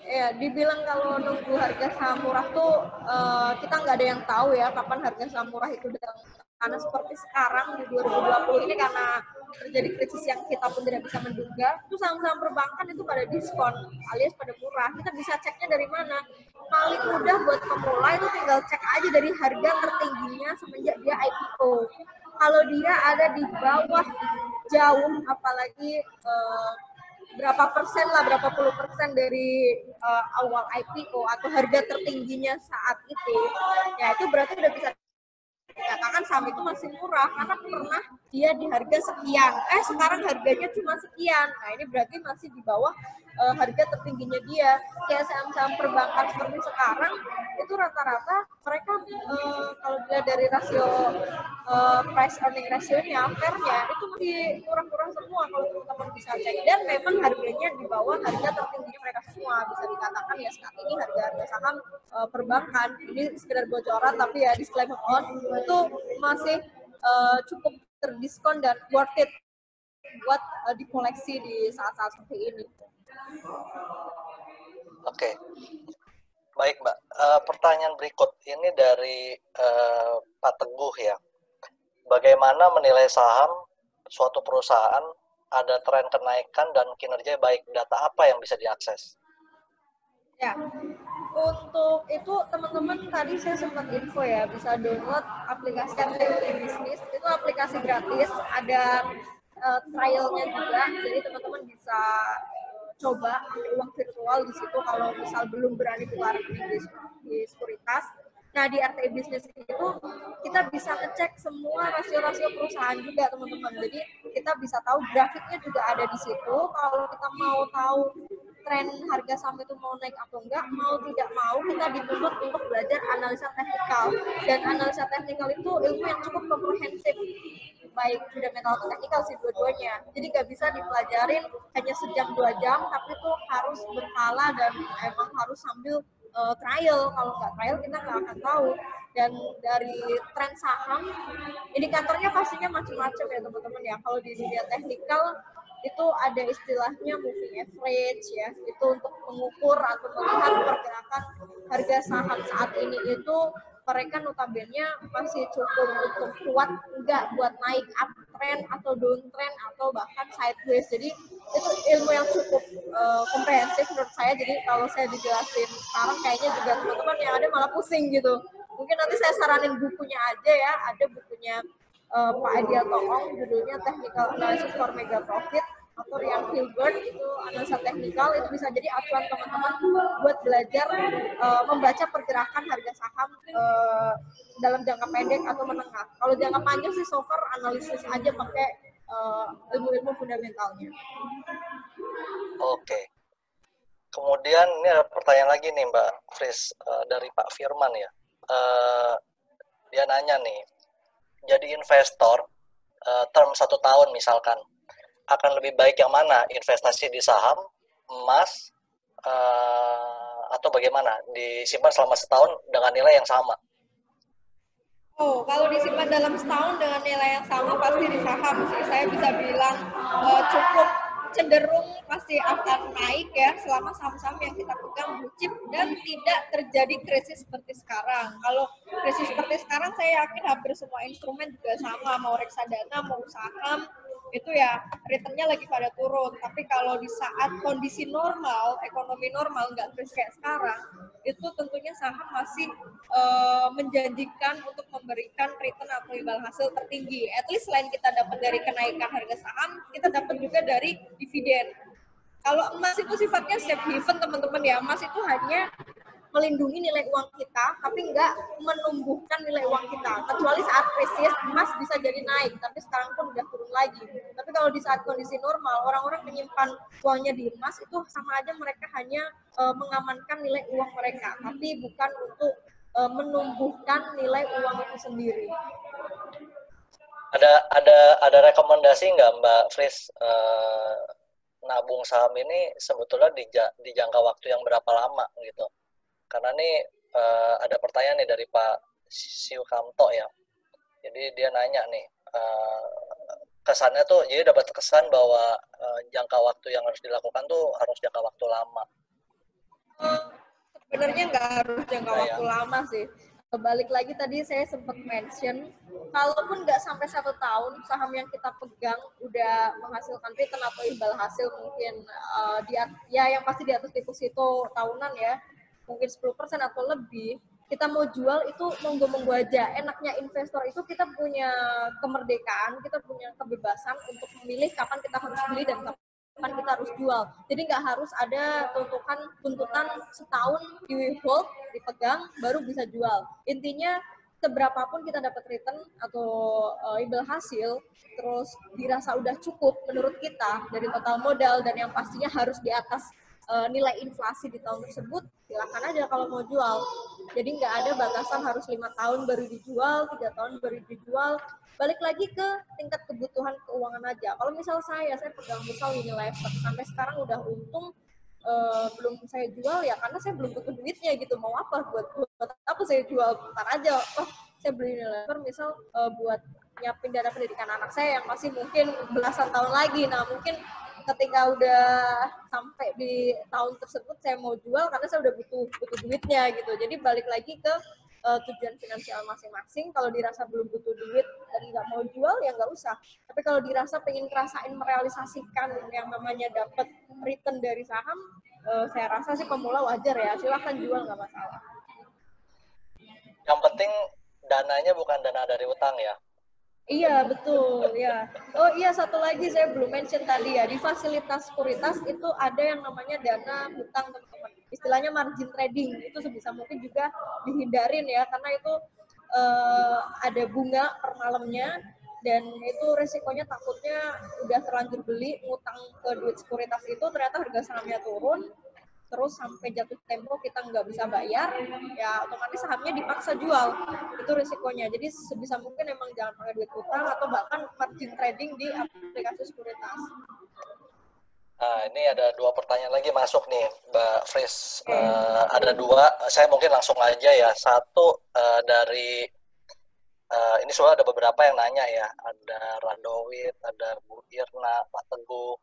Iya, dibilang kalau nunggu harga saham murah tuh kita nggak ada yang tahu ya kapan harga saham murah itu datang. Karena seperti sekarang di 2020 ini karena terjadi krisis yang kita pun tidak bisa menduga, itu saham-saham perbankan itu pada diskon alias pada murah. Kita bisa ceknya dari mana? Paling mudah buat pemula itu tinggal cek aja dari harga tertingginya semenjak dia IPO. Kalau dia ada di bawah jauh, apalagi berapa persen lah, berapa puluh persen dari awal IPO atau harga tertingginya saat itu, ya itu berarti udah bisa dikatakan saham itu masih murah karena pernah dia di harga sekian, sekarang harganya cuma sekian. Nah ini berarti masih di bawah harga tertingginya dia. Kayak saham-saham perbankan seperti sekarang itu rata-rata mereka kalau dilihat dari rasio price earning ratio-nya, fair-nya itu masih murah-murah semua kalau teman-teman bisa cek, dan memang harganya di bawah harga tertingginya mereka semua. Bisa dikatakan ya saat ini harga saham perbankan ini sekedar bocoran tapi ya disclaimer on itu masih cukup terdiskon dan worth it buat dikoleksi di saat-saat seperti ini. Oke. Baik, Mbak. Pertanyaan berikut ini dari Pak Teguh ya. Bagaimana menilai saham suatu perusahaan ada tren kenaikan dan kinerja baik? Data apa yang bisa diakses? Ya, untuk itu teman-teman tadi saya sempat info ya, bisa download aplikasi RTP Bisnis, itu aplikasi gratis, ada trialnya juga, jadi teman-teman bisa coba uang virtual di situ kalau misal belum berani keluar di sekuritas. Nah di RTI Bisnis itu kita bisa ngecek semua rasio-rasio perusahaan juga teman-teman. Jadi kita bisa tahu grafiknya juga ada di situ. Kalau kita mau tahu tren harga saham itu mau naik atau enggak, mau tidak mau kita dituntut untuk belajar analisa teknikal. Dan analisa teknikal itu ilmu yang cukup komprehensif, baik fundamental atau teknikal sih dua-duanya. Jadi nggak bisa dipelajarin hanya sejam 2 jam, tapi itu harus berkala dan emang harus sambil trial. Kalau nggak trial kita nggak akan tahu. Dan dari tren saham, indikatornya pastinya macam-macam ya teman-teman ya. Kalau di dunia teknikal itu ada istilahnya moving average ya, itu untuk mengukur atau melihat pergerakan harga saham saat ini. Itu mereka notabene masih cukup untuk kuat enggak buat naik uptrend atau downtrend atau bahkan sideways. Jadi itu ilmu yang cukup komprehensif menurut saya. Jadi kalau saya dijelasin sekarang kayaknya juga teman-teman yang ada malah pusing gitu. Mungkin nanti saya saranin bukunya aja ya, ada bukunya Pak Edia Toong, judulnya Technical Analysis for Mega Profit, atau Ryan Hilbert, itu analisa teknikal. Itu bisa jadi acuan teman-teman buat belajar membaca pergerakan harga saham dalam jangka pendek atau menengah. Kalau jangka panjang sih so far analisis aja pakai ilmu-ilmu fundamentalnya. Oke. Kemudian ini ada pertanyaan lagi nih Mbak Fris dari Pak Firman ya. Dia nanya nih, jadi investor term 1 tahun misalkan, akan lebih baik yang mana? Investasi di saham, emas, atau bagaimana? Disimpan selama setahun dengan nilai yang sama? Oh, kalau disimpan dalam setahun dengan nilai yang sama pasti di saham sih. Saya bisa bilang cukup cenderung pasti akan naik ya selama saham-saham yang kita pegang blue chip dan tidak terjadi krisis seperti sekarang. Kalau krisis seperti sekarang saya yakin hampir semua instrumen juga sama, mau reksadana, mau saham, itu ya returnnya lagi pada turun. Tapi kalau di saat kondisi normal, ekonomi normal, nggak krisis kayak sekarang, itu tentunya saham masih menjanjikan untuk memberikan return atau imbal hasil tertinggi. At least selain kita dapat dari kenaikan harga saham, kita dapat juga dari dividen. Kalau emas itu sifatnya safe haven teman-teman ya, emas itu hanya melindungi nilai uang kita, tapi nggak menumbuhkan nilai uang kita. Kecuali saat krisis, emas bisa jadi naik, tapi sekarang pun udah turun lagi. Tapi kalau di saat kondisi normal, orang-orang menyimpan uangnya di emas, itu sama aja mereka hanya mengamankan nilai uang mereka, tapi bukan untuk menumbuhkan nilai uang itu sendiri. Ada rekomendasi nggak Mbak Fris, nabung saham ini sebetulnya di jangka waktu yang berapa lama gitu? Karena nih ada pertanyaan nih dari Pak Siukamto ya. Jadi dia nanya nih, kesannya tuh jadi dapat kesan bahwa jangka waktu yang harus dilakukan tuh harus jangka waktu lama. Sebenarnya nggak harus jangka waktu lama sih. Balik lagi tadi saya sempat mention, kalaupun nggak sampai 1 tahun, saham yang kita pegang udah menghasilkan return atau imbal hasil mungkin yang pasti di atas deposito tahunan ya, mungkin 10% atau lebih, kita mau jual itu monggo-monggo aja. Enaknya investor itu kita punya kemerdekaan, kita punya kebebasan untuk memilih kapan kita harus beli dan kapan kita harus jual. Jadi nggak harus ada tuntutan setahun di hold, dipegang, baru bisa jual. Intinya seberapapun kita dapat return atau imbal hasil, terus dirasa udah cukup menurut kita dari total modal dan yang pastinya harus di atas nilai inflasi di tahun tersebut, silakan aja kalau mau jual. Jadi nggak ada batasan harus 5 tahun baru dijual, 3 tahun baru dijual. Balik lagi ke tingkat kebutuhan keuangan aja. Kalau misal saya pegang misal Unilever, sampai sekarang udah untung, belum saya jual ya karena saya belum butuh duitnya gitu. Mau apa, buat apa saya jual, bentar aja. Oh, saya beli Unilever misal buat nyiapin dana pendidikan anak saya yang masih mungkin belasan tahun lagi. Nah mungkin ketika udah sampai di tahun tersebut saya mau jual karena saya udah butuh duitnya gitu. Jadi balik lagi ke tujuan finansial masing-masing. Kalau dirasa belum butuh duit dan nggak mau jual ya nggak usah. Tapi kalau dirasa pengen ngerasain merealisasikan yang namanya dapat return dari saham, saya rasa sih pemula wajar ya, silahkan jual nggak masalah. Yang penting dananya bukan dana dari utang ya. Iya, betul, ya. Oh iya, satu lagi saya belum mention tadi ya, di fasilitas sekuritas itu ada yang namanya dana hutang, teman-teman. Istilahnya margin trading, itu sebisa mungkin juga dihindarin ya, karena itu ada bunga per malamnya, dan itu resikonya takutnya udah terlanjur beli, ngutang ke duit sekuritas itu, ternyata harga sahamnya turun, terus sampai jatuh tempo kita nggak bisa bayar, ya otomatis sahamnya dipaksa jual. Itu risikonya. Jadi sebisa mungkin emang jangan pakai duit utang atau bahkan margin trading di aplikasi sekuritas. Nah, ini ada 2 pertanyaan lagi masuk nih, Mbak Fris. Ada 2, saya mungkin langsung aja ya. Satu dari ini soalnya ada beberapa yang nanya ya. Ada Randowit, ada Bu Irna, Pak Teguh.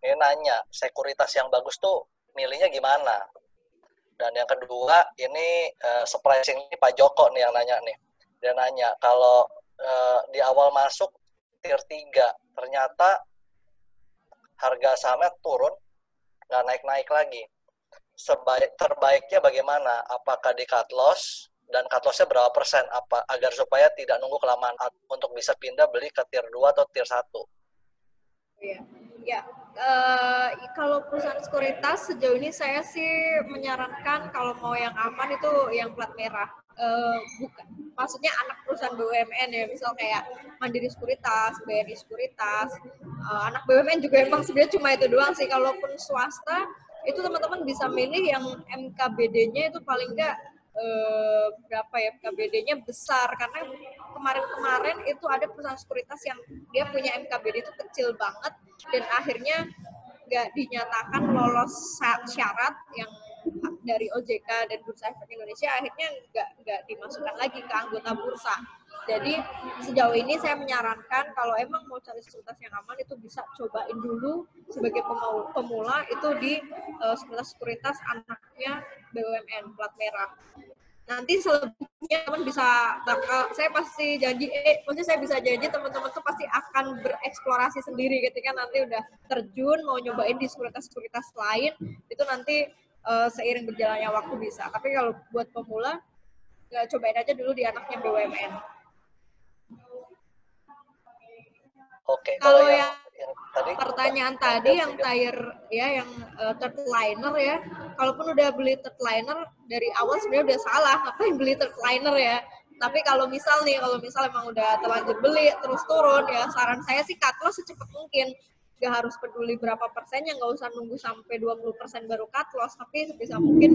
Ini nanya, sekuritas yang bagus tuh milihnya gimana? Dan yang kedua, ini surprising ini Pak Joko nih yang nanya nih. Dia nanya, kalau di awal masuk tier 3, ternyata harga sahamnya turun, nggak naik-naik lagi. Terbaiknya bagaimana? Apakah di cut loss? Dan cut loss-nya berapa persen? Agar supaya tidak nunggu kelamaan untuk bisa pindah beli ke tier 2 atau tier 1? Iya. Ya, kalau perusahaan sekuritas sejauh ini saya sih menyarankan kalau mau yang aman itu yang plat merah. Bukan, maksudnya anak perusahaan BUMN ya, misal kayak Mandiri Sekuritas, BRI Sekuritas, anak BUMN juga emang sebenarnya cuma itu doang sih. Kalaupun swasta itu teman-teman bisa milih yang MKBD-nya itu paling nggak berapa ya, MKBD-nya besar, karena kemarin-kemarin itu ada perusahaan sekuritas yang dia punya MKBD itu kecil banget dan akhirnya nggak dinyatakan lolos syarat yang dari OJK dan Bursa Efek Indonesia, akhirnya nggak dimasukkan lagi ke anggota bursa. Jadi sejauh ini saya menyarankan kalau emang mau cari sekuritas yang aman itu bisa cobain dulu sebagai pemula itu di sekuritas anaknya BUMN plat merah. Nanti selebihnya ya teman bisa bakal, saya pasti janji, maksudnya saya bisa janji teman-teman tuh pasti akan bereksplorasi sendiri ketika nanti udah terjun mau nyobain di sekuritas-sekuritas lain, itu nanti seiring berjalannya waktu bisa. Tapi kalau buat pemula, nggak, cobain aja dulu di anaknya BUMN. Oke, kalau Kalau yang yang tadi pertanyaan Mbak tadi yang Frida. tier ya, yang third liner ya, kalaupun udah beli third liner dari awal sebenarnya udah salah, ngapain beli third liner ya. Tapi kalau misal emang udah terlanjur beli terus turun ya, saran saya sih cut loss secepat mungkin. Gak harus peduli berapa persennya, nggak usah nunggu sampai 20% baru cut loss, tapi sebisa mungkin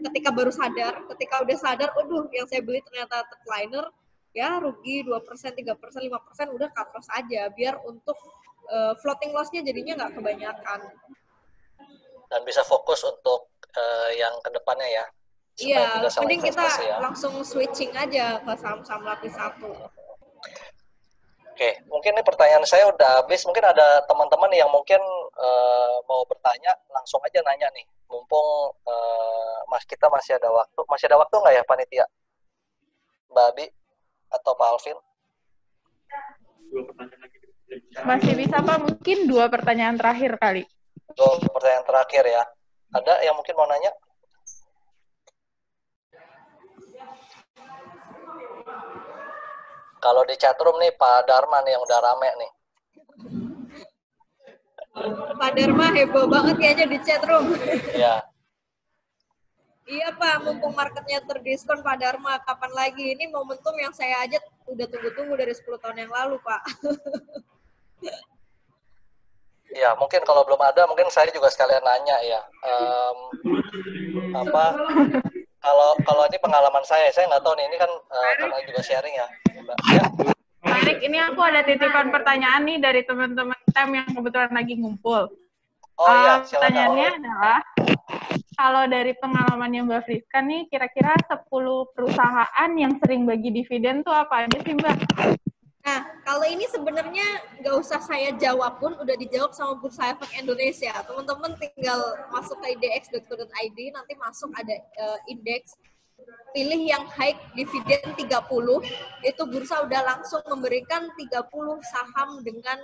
ketika udah sadar, aduh yang saya beli ternyata third liner, ya rugi 2%, 3%, 5%, udah cut loss aja, biar untuk floating loss-nya jadinya nggak kebanyakan. Dan bisa fokus untuk yang kedepannya ya, supaya Iya, tidak salah mending kita investasi ya. langsung switching aja ke saham-saham lapis 1. Oke, mungkin ini pertanyaan saya udah habis. Mungkin ada teman-teman yang mungkin mau bertanya, langsung aja nanya nih. Mumpung kita masih ada waktu. Masih ada waktu nggak ya panitia? Mbak Abi atau Pak Alvin? Masih bisa Pak, mungkin 2 pertanyaan terakhir kali. 2 pertanyaan terakhir ya. Ada yang mungkin mau nanya? Kalau di chatroom nih Pak Darman yang udah rame nih. Pak Dharma heboh banget kayaknya di chatroom. Iya. Iya Pak, mumpung marketnya terdiskon Pak Dharma, kapan lagi? Ini momentum yang saya aja udah tunggu-tunggu dari 10 tahun yang lalu Pak. Ya, mungkin kalau belum ada, mungkin saya juga sekalian nanya ya. Kalau ini pengalaman saya nggak tahu nih, ini kan karena juga sharing ya, Mbak. Ya. Pak Erik, ini aku ada titipan pertanyaan nih dari teman-teman TEM yang kebetulan lagi ngumpul. Oh iya, silakan. Pertanyaannya adalah, kalau dari pengalamannya Mbak Friska nih, kira-kira 10 perusahaan yang sering bagi dividen tuh apa aja sih Mbak? Nah, kalau ini sebenarnya nggak usah saya jawab pun, udah dijawab sama Bursa Efek Indonesia. Teman-teman tinggal masuk ke idx.co.id, nanti masuk ada indeks, pilih yang high dividen 30, itu bursa udah langsung memberikan 30 saham dengan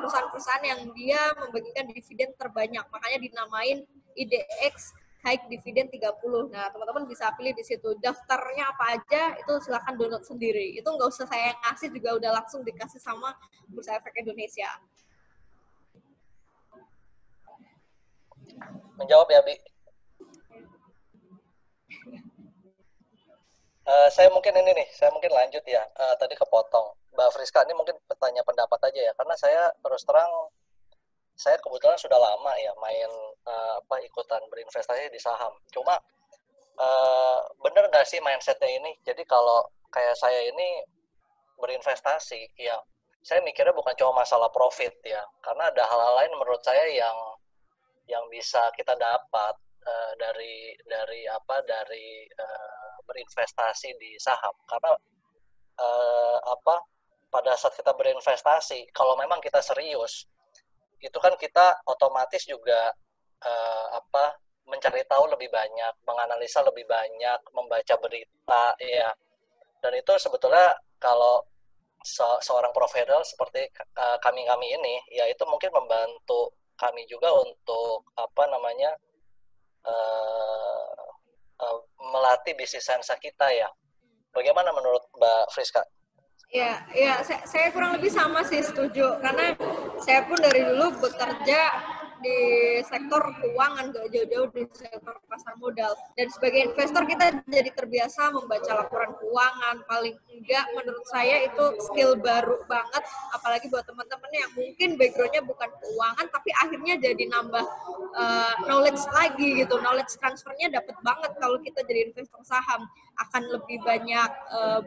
perusahaan-perusahaan yang dia membagikan dividen terbanyak. Makanya dinamain IDX High Dividend 30. Nah, teman-teman bisa pilih di situ. Daftarnya apa aja, itu silakan download sendiri. Itu nggak usah saya kasih, juga udah langsung dikasih sama Bursa Efek Indonesia. Menjawab ya, Bi. Saya mungkin lanjut ya. Tadi kepotong. Mbak Friska, ini mungkin bertanya pendapat aja ya, karena saya terus terang, saya kebetulan sudah lama ya main ikutan berinvestasi di saham. Cuma bener nggak sih mindsetnya ini? Jadi kalau kayak saya ini berinvestasi, ya saya mikirnya bukan cuma masalah profit ya, karena ada hal-hal lain menurut saya yang bisa kita dapat dari berinvestasi di saham. Karena pada saat kita berinvestasi, kalau memang kita serius, itu kan kita otomatis juga mencari tahu lebih banyak, menganalisa lebih banyak, membaca berita ya. Dan itu sebetulnya kalau seorang profesional seperti kami ini, ya itu mungkin membantu kami juga untuk melatih bisnis sense kita ya. Bagaimana menurut Mbak Friska? Ya, saya kurang lebih sama sih, setuju. Karena saya pun dari dulu bekerja di sektor keuangan, gak jauh-jauh di sektor pasar modal. Dan sebagai investor kita jadi terbiasa membaca laporan keuangan. Paling enggak menurut saya itu skill baru banget, apalagi buat teman-teman yang mungkin background-nya bukan keuangan, tapi akhirnya jadi nambah knowledge lagi gitu. Knowledge transfernya dapat banget kalau kita jadi investor saham. Akan lebih banyak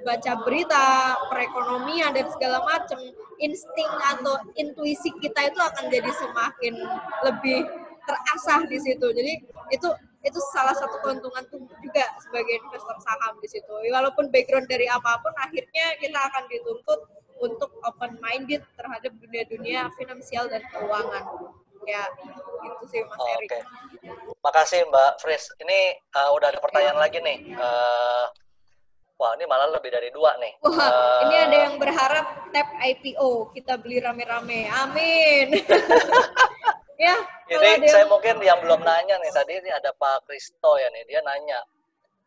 baca berita, perekonomian, dan segala macam. Insting atau intuisi kita itu akan jadi semakin lebih terasah di situ. Jadi itu salah satu keuntungan juga sebagai investor saham di situ. Walaupun background dari apapun, akhirnya kita akan dituntut untuk open minded terhadap dunia-dunia finansial dan keuangan. Ya, itu sih Mas Erik. Oke. Makasih Mbak Fris. Ini udah ada pertanyaan lagi nih. Wah, ini malah lebih dari 2 nih. Wah, ini ada yang berharap tap IPO, kita beli rame-rame. Amin. Ya, kalau Ini ada saya yang mungkin yang belum nanya nih, tadi ini ada Pak Kristo ya nih, dia nanya,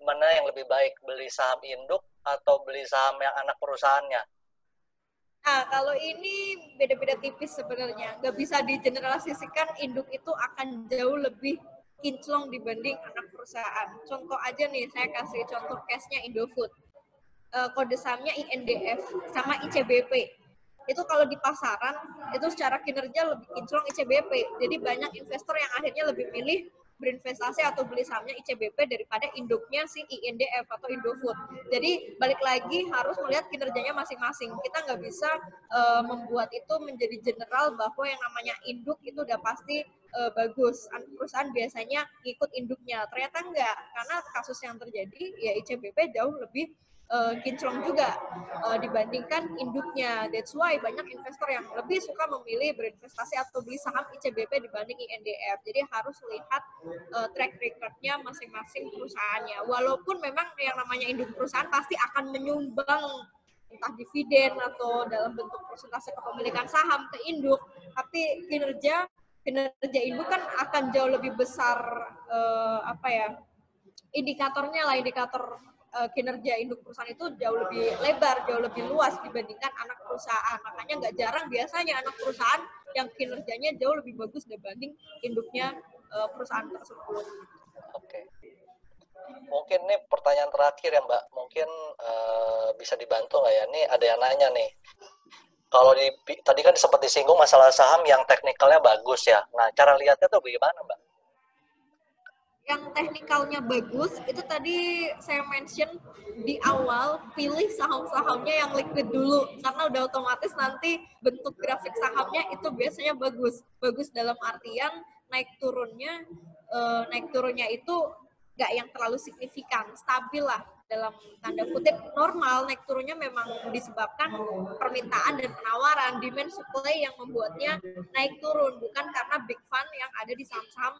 mana yang lebih baik, beli saham induk atau beli saham yang anak perusahaannya? kalau ini beda-beda tipis sebenarnya. Nggak bisa digeneralisasikan induk itu akan jauh lebih kinclong dibanding anak perusahaan. Contoh aja nih, saya kasih contoh case-nya Indofood. Kode sahamnya INDF sama ICBP. Itu kalau di pasaran, itu secara kinerja lebih kinclong ICBP. Jadi banyak investor yang akhirnya lebih milih berinvestasi atau beli sahamnya ICBP daripada induknya si INDF atau Indofood. Jadi balik lagi harus melihat kinerjanya masing-masing. Kita nggak bisa membuat itu menjadi general bahwa yang namanya induk itu udah pasti bagus. Perusahaan biasanya ikut induknya. Ternyata enggak, karena kasus yang terjadi ya ICBP jauh lebih kinclong juga dibandingkan induknya. That's why banyak investor yang lebih suka memilih berinvestasi atau beli saham ICBP dibanding INDF. Jadi harus lihat track record-nya masing-masing perusahaannya. Walaupun memang yang namanya induk perusahaan pasti akan menyumbang entah dividen atau dalam bentuk persentase kepemilikan saham ke induk, tapi kinerja induk kan akan jauh lebih besar indikatornya lah, indikator kinerja induk perusahaan itu jauh lebih lebar, jauh lebih luas dibandingkan anak perusahaan. Makanya nggak jarang biasanya anak perusahaan yang kinerjanya jauh lebih bagus dibanding induknya perusahaan tersebut. Oke. Mungkin nih pertanyaan terakhir ya Mbak, mungkin bisa dibantu nggak ya? Nih ada yang nanya nih. Kalau tadi kan sempat disinggung masalah saham yang teknikalnya bagus ya. Nah, cara lihatnya tuh bagaimana Mbak? Yang teknikalnya bagus, itu tadi saya mention di awal, pilih saham-sahamnya yang liquid dulu, karena udah otomatis nanti bentuk grafik sahamnya itu biasanya bagus. Bagus dalam artian naik turunnya itu nggak yang terlalu signifikan, stabil lah, dalam tanda kutip normal. Naik turunnya memang disebabkan permintaan dan penawaran, demand supply yang membuatnya naik turun, bukan karena big fund yang ada di saham-saham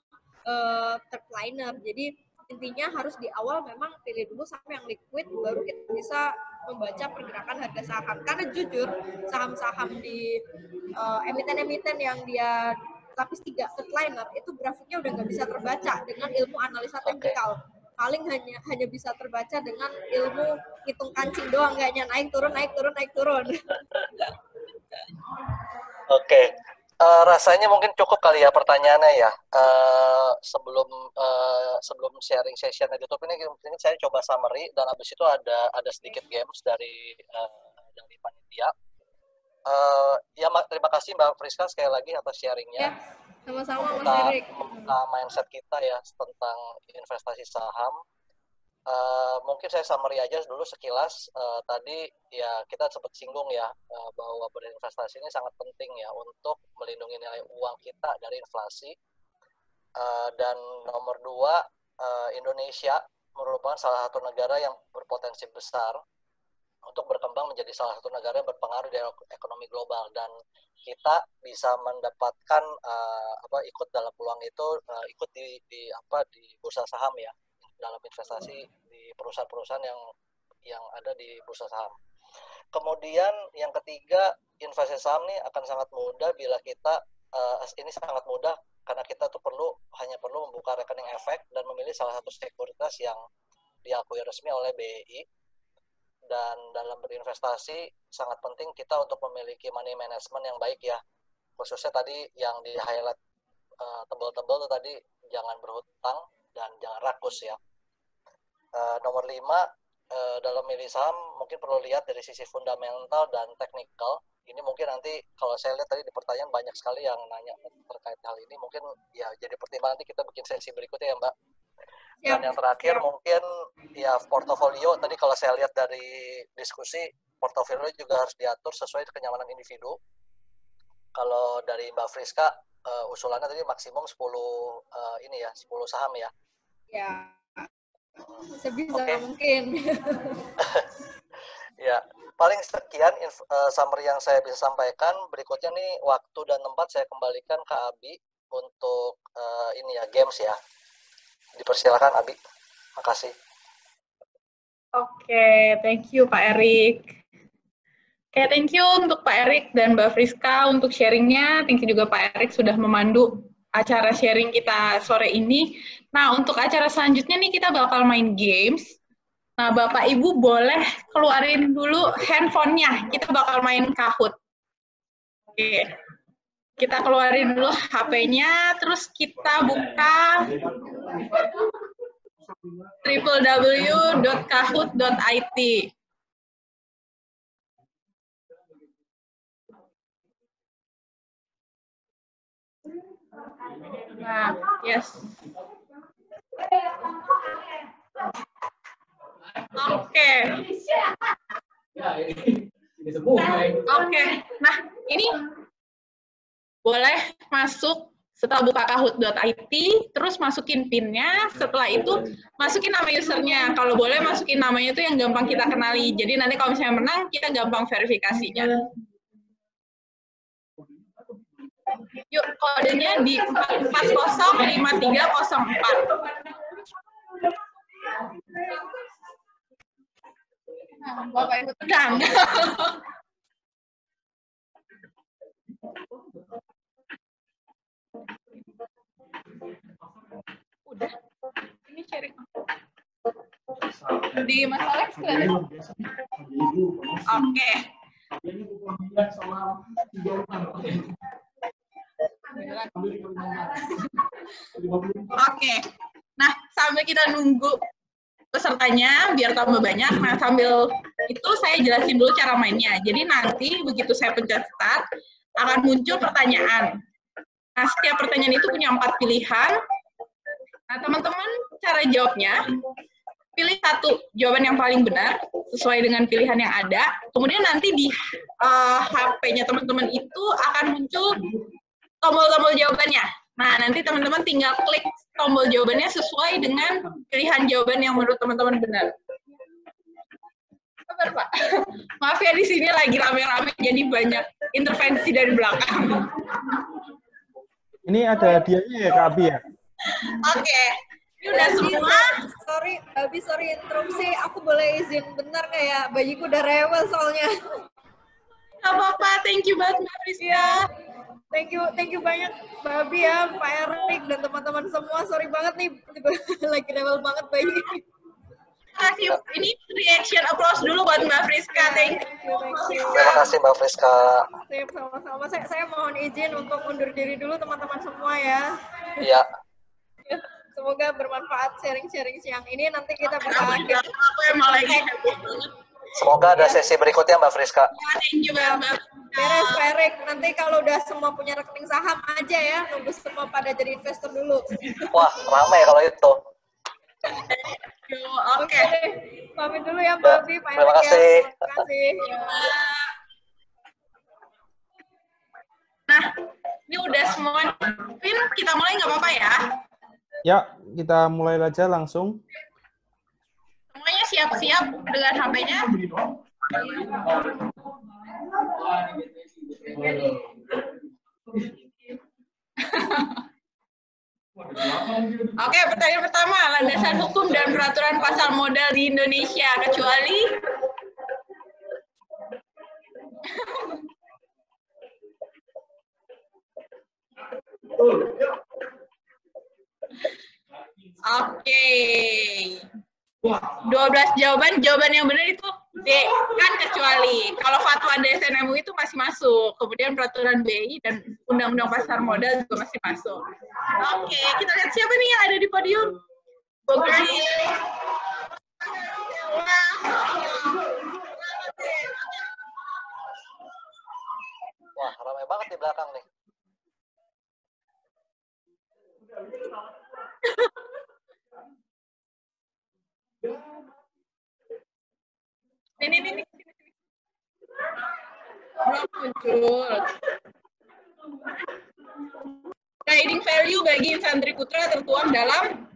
third liner. Jadi intinya harus di awal memang pilih dulu saham yang liquid, baru kita bisa membaca pergerakan harga saham. Karena jujur saham-saham di emiten-emiten yang dia lapis 3 third liner itu grafiknya udah nggak bisa terbaca dengan ilmu analisa teknikal. Paling hanya bisa terbaca dengan ilmu hitung kancing doang, kayaknya naik turun naik turun naik turun. Oke. Rasanya mungkin cukup kali ya pertanyaannya ya. Sebelum sharing session di YouTube ini mungkin saya coba summary, dan habis itu ada sedikit games dari panitia. Ya terima kasih Mbak Friska sekali lagi atas sharingnya. Ya, sama-sama Mas Erik. Membuka mindset kita ya tentang investasi saham. Mungkin saya summary aja dulu sekilas. Tadi ya kita sempat singgung ya bahwa berinvestasi ini sangat penting ya untuk melindungi nilai uang kita dari inflasi. Dan nomor 2, Indonesia merupakan salah satu negara yang berpotensi besar untuk berkembang menjadi salah satu negara yang berpengaruh di ekonomi global, dan kita bisa mendapatkan ikut dalam peluang itu, ikut di bursa saham ya, dalam investasi di perusahaan-perusahaan yang ada di bursa saham. Kemudian yang ketiga, investasi saham ini akan sangat mudah bila kita ini sangat mudah karena kita tuh hanya perlu membuka rekening efek dan memilih salah satu sekuritas yang diakui resmi oleh BEI. Dan dalam berinvestasi sangat penting kita untuk memiliki money management yang baik ya, khususnya tadi yang di highlight tebal-tebal tuh tadi, jangan berhutang dan jangan rakus ya. Nomor 5, dalam milih saham mungkin perlu lihat dari sisi fundamental dan teknikal. Ini mungkin nanti kalau saya lihat tadi di pertanyaan banyak sekali yang nanya terkait hal ini, mungkin ya jadi pertimbangan nanti kita bikin sesi berikutnya ya Mbak. Dan yang terakhir mungkin ya portofolio, tadi kalau saya lihat dari diskusi, portofolio juga harus diatur sesuai kenyamanan individu. Kalau dari Mbak Friska, usulannya tadi maksimum 10 saham ya. Ya, sebisa mungkin. Ya, paling sekian summary yang saya bisa sampaikan. Berikutnya nih waktu dan tempat saya kembalikan ke Abi untuk games ya. Dipersilakan Abi. Makasih. Oke, thank you Pak Erik. Oke, thank you untuk Pak Erik dan Mbak Friska untuk sharingnya. Thank you juga Pak Erik sudah memandu acara sharing kita sore ini. Nah, untuk acara selanjutnya nih kita bakal main games. Nah, Bapak Ibu boleh keluarin dulu handphonenya. Kita bakal main Kahoot. Oke. Kita keluarin dulu HP-nya, terus kita buka www.kahoot.it. Nah, yes. Oke. Oke. Nah, ini boleh masuk setelah buka kahoot.it, terus masukin PIN-nya, setelah itu masukin nama usernya. Kalau boleh masukin namanya itu yang gampang kita kenali. Jadi nanti kalau misalnya menang, kita gampang verifikasinya. Yuk, kodenya di 4405304. Bapak Ibu tenang. Udah, ini sharing. Di Mas Alex kelihatan? Oke. Oke. Nah, sambil kita nunggu pesertanya biar tambah banyak. Nah, sambil itu saya jelasin dulu cara mainnya. Jadi nanti begitu saya pencet start akan muncul pertanyaan. Nah, setiap pertanyaan itu punya 4 pilihan. Nah, teman-teman cara jawabnya, pilih satu jawaban yang paling benar sesuai dengan pilihan yang ada. Kemudian nanti di HP-nya teman-teman itu akan muncul tombol-tombol jawabannya. Nah, nanti teman-teman tinggal klik tombol jawabannya sesuai dengan pilihan jawaban yang menurut teman-teman benar. Sabar, Pak. Maaf ya, di sini lagi rame-rame, jadi banyak intervensi dari belakang. Ini ada hadiahnya ya, Kak Abi ya? Oke. Ini udah semua. Sorry interupsi. Aku boleh izin bentar nggak ya? Bayiku udah rewel soalnya. Nggak apa-apa. Thank you banget, Mbak Friska. Thank you banyak Mbak Abi ya, Pak Erik dan teman-teman semua. Sorry banget nih, lagi rewel banget bayi. Kasih ini reaction applause dulu buat Mbak Friska. Thank you. Terima kasih Mbak Friska. Sama-sama. Saya mohon izin untuk undur diri dulu teman-teman semua ya. Iya. Semoga bermanfaat sharing-sharing siang ini. Nanti kita bisa akhir. Aku emang lagi happy banget. Semoga ada sesi berikutnya Mbak Friska. Ya, thank you banget. Beres, Pak Erik. Nanti kalau udah semua punya rekening saham aja ya, nunggu semua pada jadi investor dulu. Wah, ramai kalau itu. Oke. Pamit dulu ya, Mbak Abi, Pak Erik. Terima kasih. Ya. Terima kasih. Ya. Nah, ini udah semua. Pin, kita mulai nggak apa-apa ya? Ya, kita mulai aja langsung. Semuanya siap-siap dengan HP-nya. Oke, pertanyaan pertama, landasan hukum dan peraturan pasar modal di Indonesia, kecuali Oke. 12 jawaban yang benar itu D, kan kecuali. Kalau fatwa DSN MUI itu masih masuk. Kemudian peraturan BI dan undang-undang pasar modal juga masih masuk. Oke, kita lihat siapa nih yang ada di podium. Wah, ramai banget di belakang nih. Ini. Belum muncul. Guiding value bagi infanteri putra tertuang dalam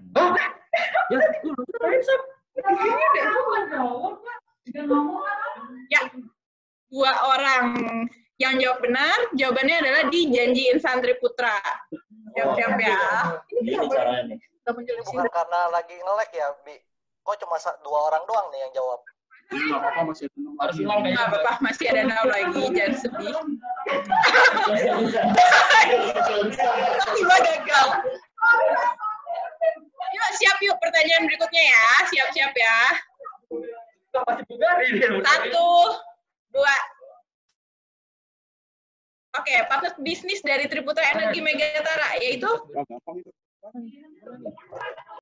ya, 2 orang yang jawab benar, jawabannya adalah di janji infanteri putra. Siap-siap ya. Bukan karena lagi nge-lag ya, Bi. Kok cuma 2 orang doang nih yang jawab? Nggak apa-apa, masih ada 6 lagi. Nggak apa-apa, masih ada 6 lagi, jangan sedih. Tiba gagal. Yuk, siap yuk pertanyaan berikutnya ya. Siap-siap ya. 1, 2. Oke, partner bisnis dari Triputra Energi Megatara, yaitu